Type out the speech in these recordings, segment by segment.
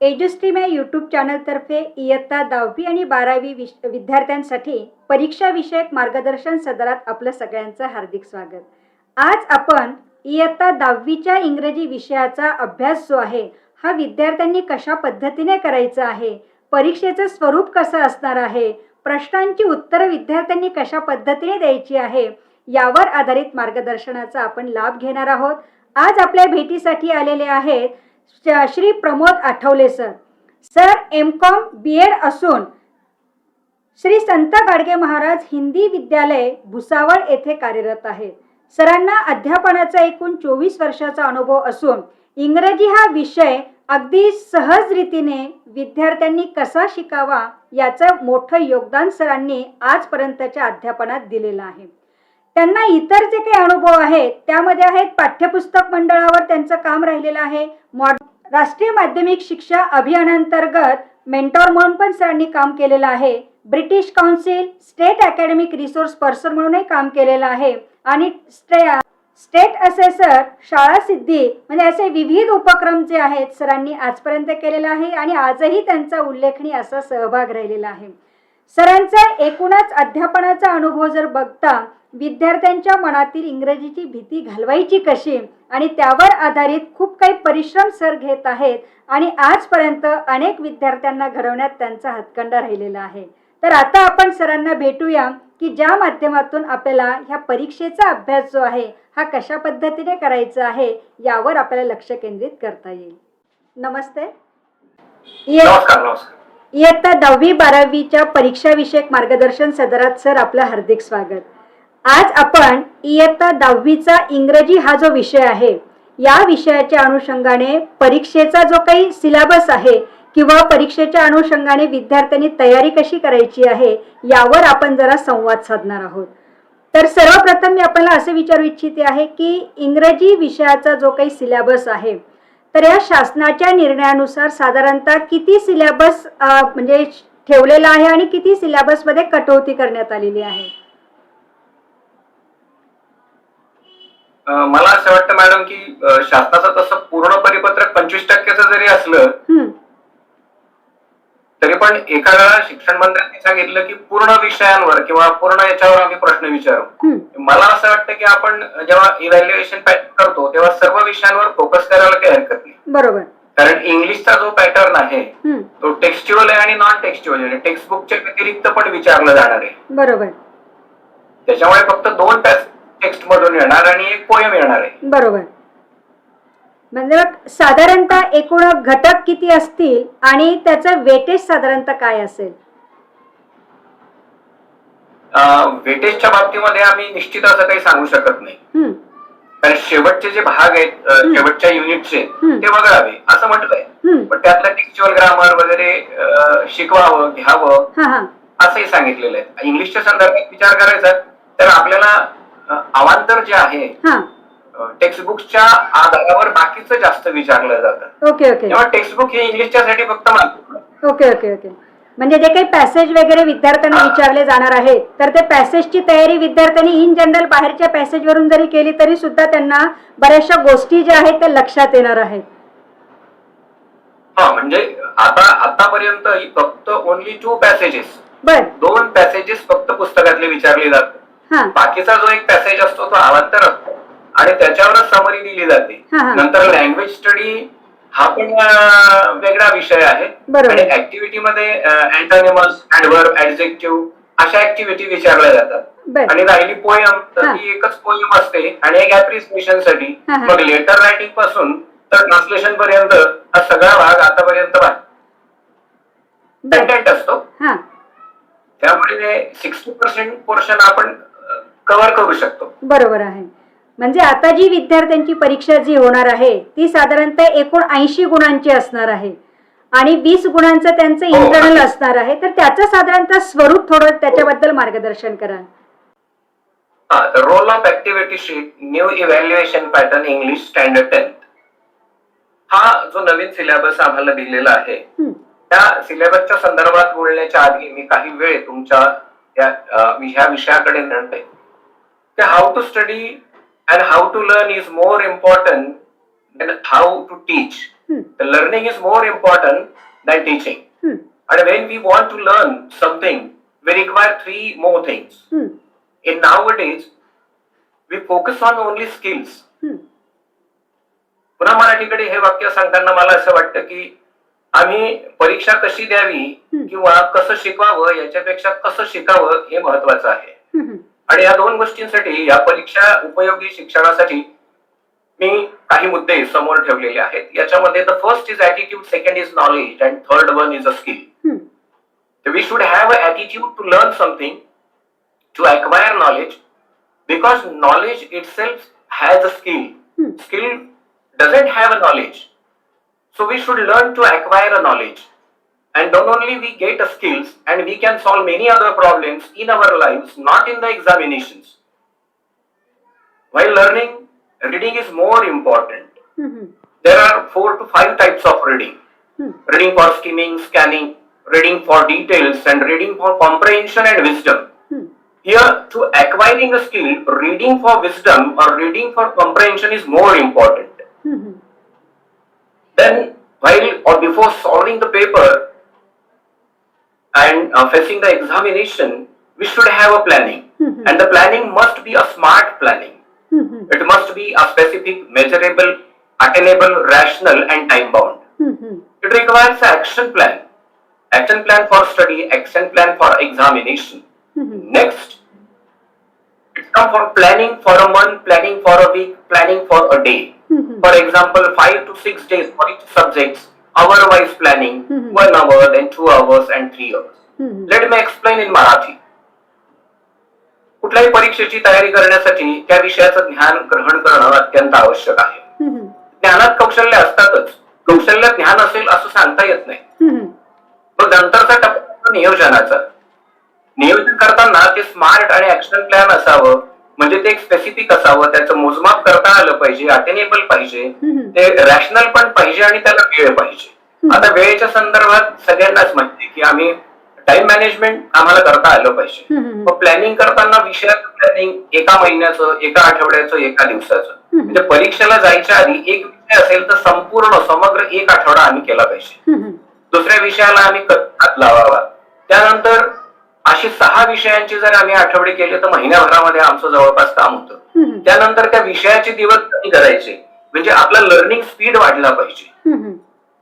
एजुस्ट्रीम या यूट्यूब चॅनलतर्फे इयत्ता 10वी आणि 12वी विद्यार्थ्यांसाठी परीक्षा विषयक मार्गदर्शन सदरात आपलं सगळ्यांचं हार्दिक स्वागत. आज आपण इयत्ता 10वीच्या इंग्रजी विषयाचा अभ्यास जो आहे हा विद्यार्थ्यांनी कशा पद्धतीने करायचा आहे, परीक्षेचं स्वरूप कसं असणार आहे, प्रश्नांची उत्तरं विद्यार्थ्यांनी कशा पद्धतीने द्यायची आहे यावर आधारित मार्गदर्शनाचा आपण लाभ घेणार आहोत. आज आपल्या भेटीसाठी आलेले आहेत Shri Pramod Athawale sir. Sir M.Com B Ed असून श्री संत गाडगे महाराज हिंदी विद्यालय भुसावळ येथे कार्यरत आहेत. सरांना अध्यापनाचा एकूण 24 वर्षाचा अनुभव असून इंग्रजी हा विषय अगदी सहज रीतीने विद्यार्थ्यांनी कसा शिकावा याचं मोठं योगदान सरांनी आजपर्यंतच्या अध्यापनात दिलेलं आहे. त्यांना इतर जे काही अनुभव आहेत त्यामध्ये आहेत पाठ्यपुस्तक मंडळावर त्यांचं काम राहिलेलं आहे. राष्ट्रीय माध्यमिक शिक्षा अभियानांतर्गत मेंटॉर म्हणून पण सरांनी काम केलेलं आहे. British council state academic resource person म्हणूनही काम केलेलं आहे आणि स्टेट असेसर शाळा सिद्धी म्हणजे असे विविध उपक्रम जे आहेत सरांनी आजपर्यंत केलेला आहे आणि आजही त्यांचा उल्लेखनीय असा सहभाग राहिलेला आहे. सरांचा एकूणच अध्यापनाचा अनुभव जर बघता विद्यार्थ्यांच्या मनातील इंग्रजीची भीती घालवायची कशी आणि त्यावर आधारित खूप काही परिश्रम सर घेत आहेत आणि आजपर्यंत अनेक विद्यार्थ्यांना घडवण्यात त्यांचा हातखंडा राहिलेला आहे. तर आता आपण सरांना भेटूया की ज्या माध्यमातून आपल्याला ह्या परीक्षेचा अभ्यास जो आहे हा कशा पद्धतीने करायचा आहे यावर आपल्याला लक्ष केंद्रित करता येईल. नमस्ते. इयत्ता 10वी 12वीच्या परीक्षा विषयक मार्गदर्शन सदरात सर आपलं हार्दिक स्वागत. आज आपण इयत्ता 10वीचा इंग्रजी हा जो विषय आहे या विषयाच्या अनुषंगाने परीक्षेचा जो काही सिलेबस आहे किंवा परीक्षेच्या अनुषंगाने विद्यार्थ्यांनी तयारी कशी करायची आहे यावर आपण जरा संवाद साधणार आहोत. तर सर्वप्रथम मी आपल्याला असे विचारू इच्छिते आहे की इंग्रजी विषयाचा जो काही सिलेबस आहे तर या शासनाच्या निर्णयानुसार साधारणतः किती सिलेबस म्हणजे ठेवलेला आहे आणि किती सिलेबसमध्ये कटौती करण्यात आलेली आहे? मला असं वाटतं मॅडम की शासनाचं तसं पूर्ण परिपत्रक 25% जरी असलं तरी पण एका वेळा शिक्षण मंत्र्यांनी सांगितलं की पूर्ण विषयांवर किंवा पूर्ण याच्यावर आम्ही प्रश्न विचारू. मला असं वाटतं की आपण जेव्हा इव्हॅल्युएशन पॅटर्न करतो तेव्हा सर्व विषयांवर फोकस करायला काही हरकत नाही. बरोबर. कारण इंग्लिशचा जो पॅटर्न आहे तो टेक्स्च्युअल आहे आणि नॉन टेक्स्च्युअल आहे. टेक्स्ट बुकच्या व्यतिरिक्त पण विचारलं जाणार आहे. बरोबर. त्याच्यामुळे फक्त 2 टेक्स्ट मधून येणार आणि एक पोयम येणार आहे. बरोबर. म्हणजे साधारणतः एकूण घटक किती असतील आणि त्याचं वेटेज साधारणतः काय असेल? वेटेजच्या बाबतीमध्ये आम्ही निश्चित असं काही सांगू शकत नाही. कारण शेवटचे जे भाग आहेत शेवटच्या युनिटचे ते वगळावे असं म्हटलंय. पण त्यातलं टेक्स्च्युअल ग्रामर वगैरे शिकवावं घ्यावं असंही सांगितलेलं आहे. इंग्लिशच्या संदर्भात विचार करायचा तर आपल्याला अवांतर जे आहे टेक्स्टबुक्सच्या आधारावर बाकीचं जास्त विचारलं जातं. Okay okay. तेव्हा टेक्स्टबुक हे इंग्लिशच्यासाठी फक्त ओके ओके ओके. म्हणजे जे काही पॅसेज वगैरे विद्यार्थ्यांना विचारले जाणार आहेत तर ते पॅसेजची तयारी विद्यार्थ्यांनी इन जनरल बाहेरच्या पॅसेज वरून जरी केली तरी सुद्धा त्यांना बऱ्याचशा गोष्टी ज्या आहेत त्या लक्षात येणार आहेत. हा म्हणजे आतापर्यंत फक्त ओनली 2 पॅसेजेस 2 पॅसेजेस फक्त पुस्तकातले विचारले जातात. बाकीचा जो एक पॅसेज असतो तो अवांतर असतो आणि त्याच्यावरच समरी दिली जाते. नंतर लँग्वेज स्टडी हा पण वेगळा विषय आहे आणि ऍक्टिव्हिटी मध्ये अँटोनिमस, ऍडव्हर्ब, ऍडजेक्टिव्ह अशा ऍक्टिव्हिटी विचारल्या जातात. आणि राहिली पोयम तर ती एकच पोयम असते आणि एक ऍप्रिसिएशन साठी. मग लेटर रायटिंग पासून तर ट्रान्सलेशन पर्यंत हा सगळा भाग आतापर्यंत कंटेंट असतो. त्यामुळे 60% पोर्शन आपण कव्हर करू शकतो. बरोबर आहे. म्हणजे आता जी विद्यार्थ्यांची परीक्षा जी होणार आहे ती साधारणतः एकूण 80 गुणांची असणार आहे आणि 20 गुणांचं त्यांचं इंटरनल असणार आहे. तर त्याचं साधारणतः स्वरूप थोडं त्याच्याबद्दल मार्गदर्शन करा. Role of activity sheet new evaluation pattern English standard 10 हा जो नवीन सिलेबस आम्हाला दिलेला आहे त्या सिलेबसच्या संदर्भात बोलण्याच्या आधी मी काही वेळ तुमच्या ह्या विषयाकडे नेते. How to study and how to learn is more important than how to teach. The learning is more important than teaching. And when we want to learn something, we require 3 more things. In nowadays, we focus on only skills. पुन्हा मराठीकडे हे वाक्य सांगताना मला असं वाटतं की आम्ही परीक्षा कशी द्यावी किंवा कसं शिकवावं याच्यापेक्षा कसं शिकावं हे महत्वाचं आहे. आणि या 2 गोष्टींसाठी, या परीक्षा उपयोगी शिक्षणासाठी मी काही मुद्दे समोर ठेवलेले आहेत. याच्यामध्ये the first is attitude, second is knowledge and third one is a skill. We should have a attitude to learn something, to acquire knowledge, because knowledge itself has a skill. Skill doesn't have a knowledge. So we should learn to acquire a knowledge. And not only we get a skills, and we can solve many other problems in our lives, not in the examinations. While learning, reading is more important. There are 4 to 5 types of reading. Reading for skimming, scanning, reading for details, and reading for comprehension and wisdom. Here, to acquiring a skill, reading for wisdom or reading for comprehension is more important. Then, while or before solving the paper and facing the examination, we should have a planning. And the planning must be a smart planning. It must be a specific, measurable, attainable, rational, and time bound. It requires an action plan. Action plan for study, action plan for examination. Next, it's come for planning for a month, planning for a week, planning for a day. For example, 5 to 6 days for each subject, hour-wise planning, 1 hour, then 2 hours and 3 hours. Let me explain in Marathi. कुठल्याही परीक्षेची तयारी करण्यासाठी त्या विषयाचं ज्ञान ग्रहण करणं अत्यंत आवश्यक आहे. ज्ञानात कौशल्य असतातच, कौशल्य ज्ञान असेल असं सांगता येत नाही. मग नंतरचा टप्पा नियोजनाचा. नियोजन करताना ते स्मार्ट आणि ऍक्शन प्लॅन असावं, म्हणजे ते एक स्पेसिफिक असावं, त्याचं मोजमाप करता आलं पाहिजे, अटेनेबल पाहिजे, ते रॅशनल पण पाहिजे आणि त्याला वेळ पाहिजे. आता वेळेच्या संदर्भात सगळ्यांनाच माहिती की आम्ही टाइम मॅनेजमेंट आम्हाला करता आलं पाहिजे. मग प्लॅनिंग करताना विषयाचं प्लॅनिंग 1 महिन्याचं, 1 आठवड्याचं, 1 दिवसाचं. म्हणजे परीक्षेला जायच्या आधी एक विषय असेल तर संपूर्ण समग्र 1 आठवडा आम्ही केला पाहिजे. दुसऱ्या विषयाला आम्ही हात लावावा. त्यानंतर अशी 6 विषयांची जर आम्ही आठवडे केले तर महिन्याभरामध्ये आमचं जवळपास काम होतं. त्यानंतर त्या विषयाचे दिवस कमी करायचे, म्हणजे आपला लर्निंग स्पीड वाढला पाहिजे.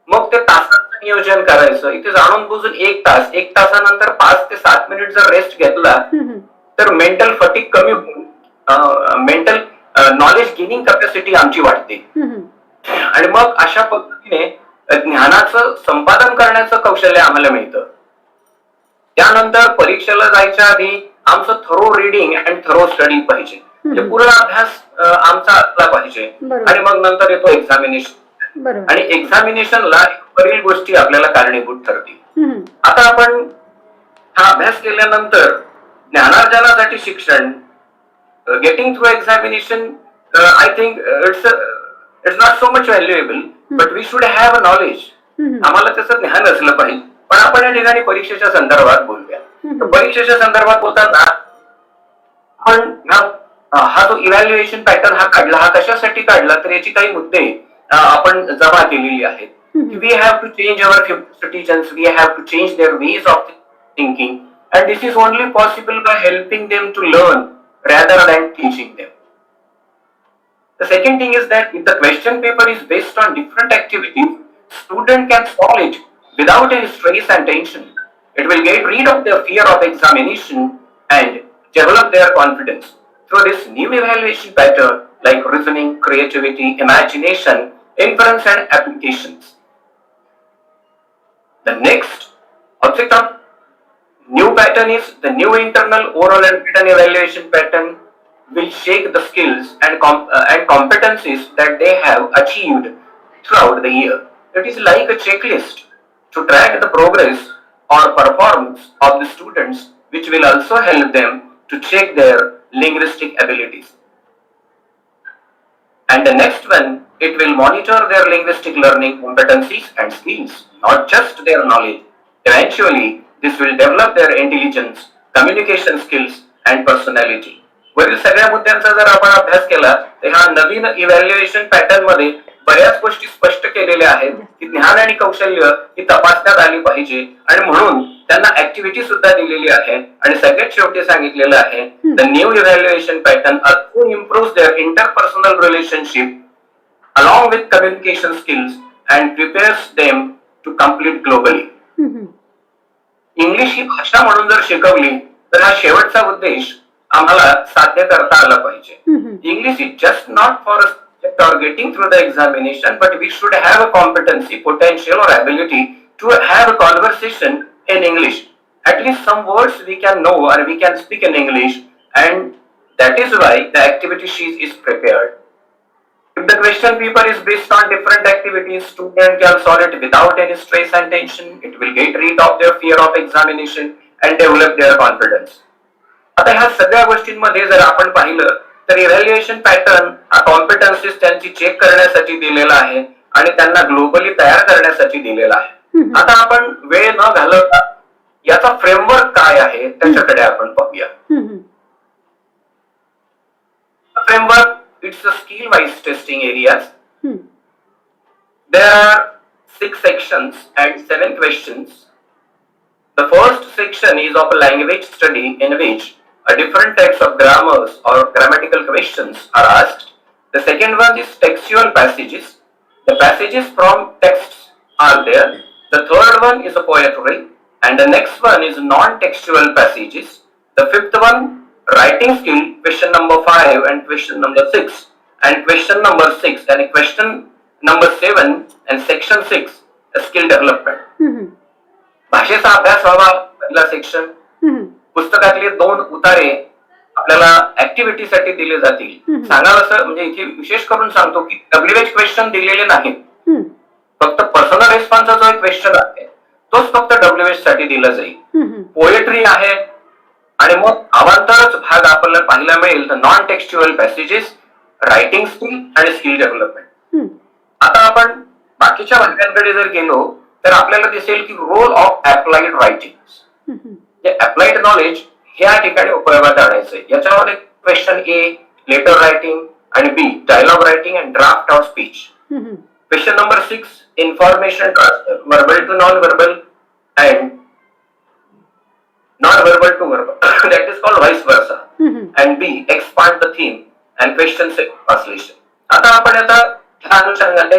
मग ते तासांचं नियोजन करायचं. इथे जाणून बुजून 1 तास, 1 तासानंतर 5 ते 7 मिनिट जर रेस्ट घेतला तर मेंटल फटीग कमी होऊन मेंटल नॉलेज गेनिंग कॅपॅसिटी आमची वाढते. आणि मग अशा पद्धतीने ज्ञानाचं संपादन करण्याचं कौशल्य आम्हाला मिळतं. त्यानंतर परीक्षेला जायच्या आधी आमचं thorough reading and thorough study पाहिजे, म्हणजे पूर्ण अभ्यास आमचा असला पाहिजे. आणि मग नंतर येतो एक्झामिनेशन. आणि एक्झामिनेशनला वरील गोष्टी आपल्याला कारणीभूत ठरतील. आता आपण हा अभ्यास केल्यानंतर ज्ञानार्जनासाठी शिक्षण, getting through examination, I think it's not so much valuable, but we should have a knowledge. आम्हाला त्याचं ज्ञान असलं पाहिजे. पण आपण या ठिकाणी परीक्षेच्या संदर्भात बोलूया. परीक्षेच्या संदर्भात बोलताना आपण हा जो इव्हॅल्युएशन पॅटर्न हा काढला, हा कशासाठी काढला तर याची काही मुद्दे आपण जमा केलेली आहेत. We have to change our citizens, we have to change their ways of thinking, and this is only possible by helping them to learn rather than teaching them. The second thing is that if the question paper is based on different activities, student can solve it without any stress and tension. It will get rid of their fear of examination and develop their confidence. Through this new evaluation pattern like reasoning, creativity, imagination, inference and applications. The next object of new pattern is the new internal oral and written evaluation pattern will shake the skills and competencies that they have achieved throughout the year. It is like a checklist to track the progress or performance of the students, which will also help them to check their linguistic abilities. And the next one, it will monitor their linguistic learning competencies and skills, not just their knowledge. Eventually, this will develop their intelligence, communication skills and personality. वरील सगळ्या मुद्द्यांचा जर आपण अभ्यास केला तर ह्या नवीन evaluation pattern मध्ये बऱ्याच गोष्टी स्पष्ट केलेल्या आहेत की ज्ञान आणि कौशल्य ही तपासण्यात आली पाहिजे आणि म्हणून त्यांना ऍक्टिव्हिटी सुद्धा दिलेली आहे आणि सगळ्यात शेवटी सांगितलेलं आहे the new evaluation pattern improve their interpersonal relationship along with communication skills and prepares them to complete globally. English ही भाषा म्हणून जर शिकवली तर हा शेवटचा उद्देश आम्हाला साध्य करता आला पाहिजे. English is just not for or getting through the examination, but we should have a competency, potential or ability to have a conversation in English. At least some words we can know or we can speak in English, and that is why the activity sheet is prepared. If the question paper is based on different activities, student can solve it without any stress and tension. It will get rid of their fear of examination and develop their confidence. आता ह्या सगळ्या गोष्टींमध्ये जर आपण पाहिलं तर evaluation pattern हा कॉम्पिटन्सीज त्यांची चेक करण्यासाठी दिलेला आहे आणि त्यांना ग्लोबली तयार करण्यासाठी दिलेला आहे. आता आपण वेळ न घालवता याचा फ्रेमवर्क काय आहे त्याच्याकडे आपण पाहूया. Framework it's a skill wise testing areas. There are 6 sections and 7 questions. The first section is of a language study in which different types of grammars or grammatical questions are asked. The second one is textual passages. The passages from texts are there. The third one is a poetry, and the next one is non-textual passages. The fifth one, writing skill, question number 5 and question number 6, and question number 6 and question number 7 and section 6, skill development. भाषेचा अभ्यास व्हावा पहिला section. पुस्तकातले 2 उतारे आपल्याला ऍक्टिव्हिटीसाठी दिले जातील. सांगाल असं म्हणजे इथे विशेष करून सांगतो की WH क्वेश्चन दिलेले नाहीत. फक्त पर्सनल रिस्पॉन्सचा जो एक क्वेश्चन आहे तोच फक्त WH साठी दिला जाईल. पोएट्री आहे आणि मग अवांतरच भाग आपल्याला पाहायला मिळेल तर non textual passages, writing skill आणि स्किल डेव्हलपमेंट. आता आपण बाकीच्या भागांकडे जर गेलो तर आपल्याला दिसेल की role of applied writing, applied knowledge ह्या ठिकाणी उपयोगात आणायचंय. याच्यामध्ये क्वेश्चन ए लेटर रायटिंग आणि B dialogue writing and draft of speech. Question number 6 information transfer, verbal to non verbal and non verbal to verbal, that is called vice versa. And B expand the theme and question translation. आता आपण आता ह्या अनुषंगाने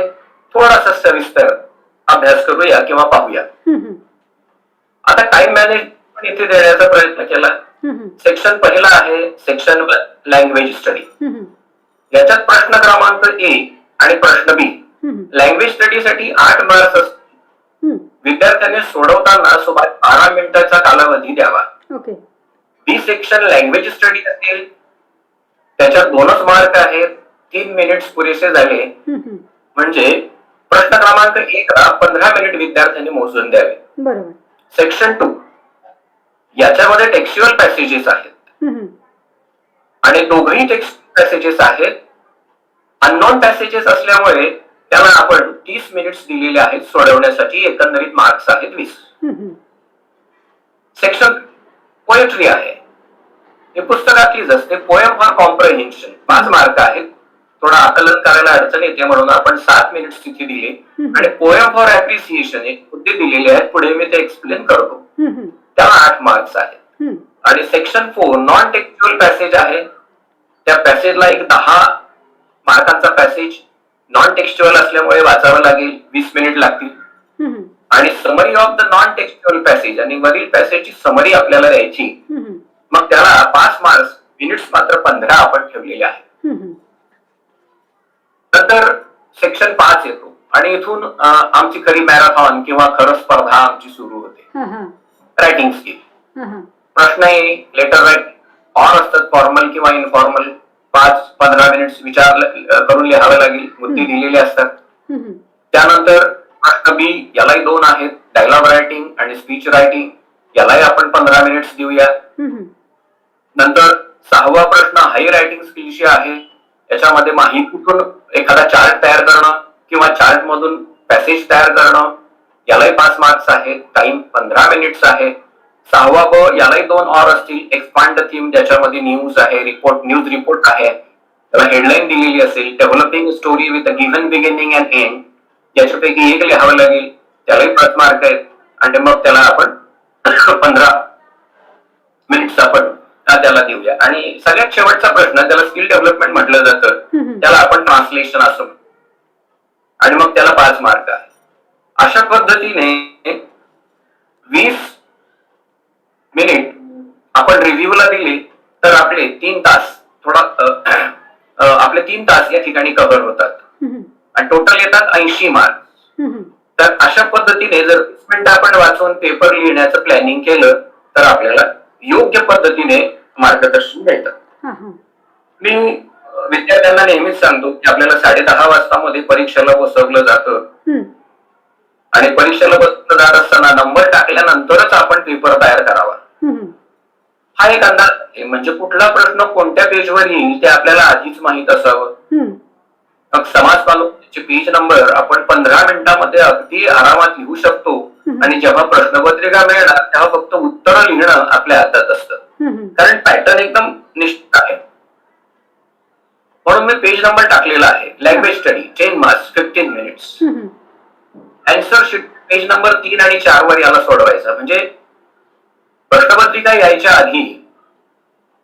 थोडासा सविस्तर अभ्यास करूया किंवा पाहूया. आता टाइम मॅनेजमेंट इथे देण्याचा प्रयत्न केला. सेक्शन पहिला आहे सेक्शन लँग्वेज स्टडी. याच्यात प्रश्न क्रमांक ए आणि प्रश्न बी. लँग्वेज स्टडी साठी 8 मार्क्स असतील. विद्यार्थ्यांनी सोडवताना सुमारे 12 मिनिटाचा कालावधी द्यावा. बी सेक्शन लँग्वेज स्टडी असेल त्याच्यात 2च मार्क आहेत. 3 मिनिट्स पुरेसे झाले म्हणजे प्रश्न क्रमांक 1 ला 15 मिनिट विद्यार्थ्यांनी मोजून द्यावे. बरोबर. सेक्शन 2 याच्यामध्ये टेक्स्च्युअल पॅसेजेस आहेत आणि दोघंही टेक्स्ट पॅसेजेस आहेत. अननोन पॅसेजेस असल्यामुळे त्याला आपण 30 मिनिट्स दिलेले आहेत सोडवण्यासाठी. एकंदरीत मार्क्स आहेत 20. सेक्शन पोएट्री आहे. हे पुस्तकातलीच असते. पोएम फॉर कॉम्प्रिहेन्शन 5 मार्क आहेत. थोडा आकलन करायला अडचण येते म्हणून आपण 7 मिनिट्स तिथे दिले. आणि पोएम फॉर ऍप्रिसिएशन एक मुद्दे दिलेले आहेत, पुढे मी ते एक्सप्लेन करतो. त्याला 8 मार्क्स आहेत. आणि सेक्शन 4 नॉन टेक्स्च्युअल पॅसेज आहे. त्या पॅसेजला एक 10 मार्कांचा पॅसेज नॉन टेक्स्च्युअल असल्यामुळे वाचावं लागेल. 20 मिनिट लागतील. आणि summary of the non textual passage आणि वरील पॅसेजची समरी आपल्याला द्यायची. मग त्याला 5 मार्क्स, मिनिट्स मात्र 15 आपण ठेवलेले आहेत. नंतर सेक्शन 5 येतो आणि इथून आमची खरी मॅरेथॉन किंवा खरं स्पर्धा आमची सुरू होते. Writing skill. प्रश्न ए लेटर राईट ऑर असतात, फॉर्मल किंवा इनफॉर्मल. 5-15 मिनिट्स विचार करून लिहावे लागेल. मुद्दे दिलेले असतात. त्यानंतर प्रश्न बी यालाही 2 आहेत, डायलॉग रायटिंग आणि स्पीच रायटिंग. यालाही आपण 15 मिनिट्स देऊया. नंतर 6वा प्रश्न हाय रायटिंग स्किलशी आहे. याच्यामध्ये माहितीतून एखादा चार्ट तयार करणं किंवा चार्ट मधून पॅसेज तयार करणं. यालाही 5 मार्क्स आहेत. टाइम 15 मिनिट्स आहे. 6वा ब यालाही 2 ऑर असतील. एक्सपांड द थीम ज्याच्यामध्ये न्यूज आहे, रिपोर्ट, न्यूज रिपोर्ट आहे. त्याला हेडलाईन दिलेली असेल, developing story with a given beginning and end, याच्यापैकी एक लिहावं लागेल, त्यालाही 5 मार्क आहेत. आणि मग त्याला आपण 15 मिनिट्स आपण त्याला देऊया. आणि सगळ्यात शेवटचा प्रश्न, त्याला स्किल डेव्हलपमेंट म्हटलं जातं, त्याला आपण ट्रान्सलेशन असं म्हणतो. आणि मग त्याला 5 मार्क आहे. अशा पद्धतीने 20 मिनिट आपण रिव्ह्यूला दिले तर आपले 3 तास आपले 3 तास या ठिकाणी कव्हर होतात आणि टोटल येतात 80 मार्क. तर अशा पद्धतीने जर 20 मिनिटं आपण वाचून पेपर लिहिण्याचं प्लॅनिंग केलं तर आपल्याला योग्य पद्धतीने मार्गदर्शन मिळतं. मी विद्यार्थ्यांना नेहमीच सांगतो की आपल्याला 10:30 वाजता मध्ये परीक्षेला बसवलं जातं आणि परीक्षेला बसवलं जात असताना नंबर टाकल्यानंतरच आपण पेपर तयार करावा. हा एक अंदाज आहे. म्हणजे कुठला प्रश्न कोणत्या पेजवर येईल ते आपल्याला आधीच माहित असावं. मग समाज मालूमचे पेज नंबर आपण 15 मिनिटांमध्ये अगदी आरामात लिहू शकतो आणि जेव्हा प्रश्नपत्रिका मिळणार तेव्हा फक्त उत्तर लिहिणं आपल्या हातात असतं, कारण पॅटर्न एकदम निश्चित आहे. म्हणून मी पेज नंबर टाकलेला आहे. Language study 10 marks 15 minutes. Answer sheet page number 3 आणि 4 वर याला सोडवायचा. म्हणजे प्रश्नपत्रिका यायच्या आधी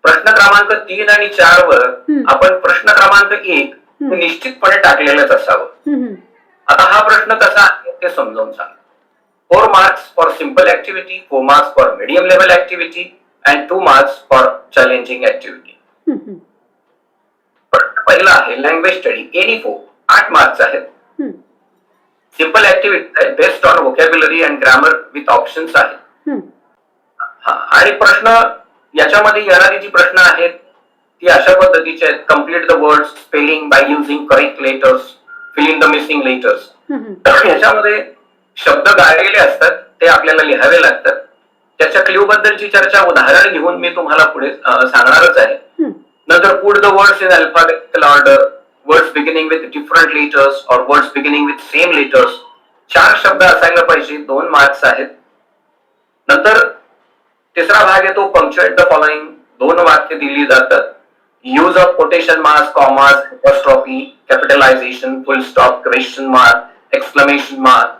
प्रश्न क्रमांक 3 आणि 4 वर आपण प्रश्न क्रमांक 1 निश्चितपणे टाकलेलंच असावं. आता हा प्रश्न कसा आहे ते समजावून सांग. 4 marks for simple activity, 4 marks for medium level activity and 2 marks for challenging activity. पहिला आहे लँग्वेज स्टडी एनी 4, 8 मार्क्स आहेत. सिंपल ऍक्टिव्हिटी आहे based on vocabulary and grammar with options आहेत. आणि प्रश्न याच्यामध्ये येणारी जी प्रश्न आहेत ती अशा पद्धतीचे आहेत. Complete the words spelling by using correct letters, fill in the missing letters. याच्यामध्ये शब्द गाळलेले असतात ते आपल्याला लिहावे लागतात. त्याच्या क्ल्यू बद्दलची चर्चा उदाहरण घेऊन मी तुम्हाला पुढे सांगणारच आहे. नंतर put the words in alphabetical order, words beginning with different letters or words beginning with same letters. 4 शब्द असायला पाहिजे, 2 मार्क्स आहेत. नंतर तिसरा भाग येतो पंक्च्युएट द फॉलोइंग, 2 वाक्य दिली जातात. Use of quotation marks, commas, apostrophe, capitalisation, full stop, question mark, exclamation mark.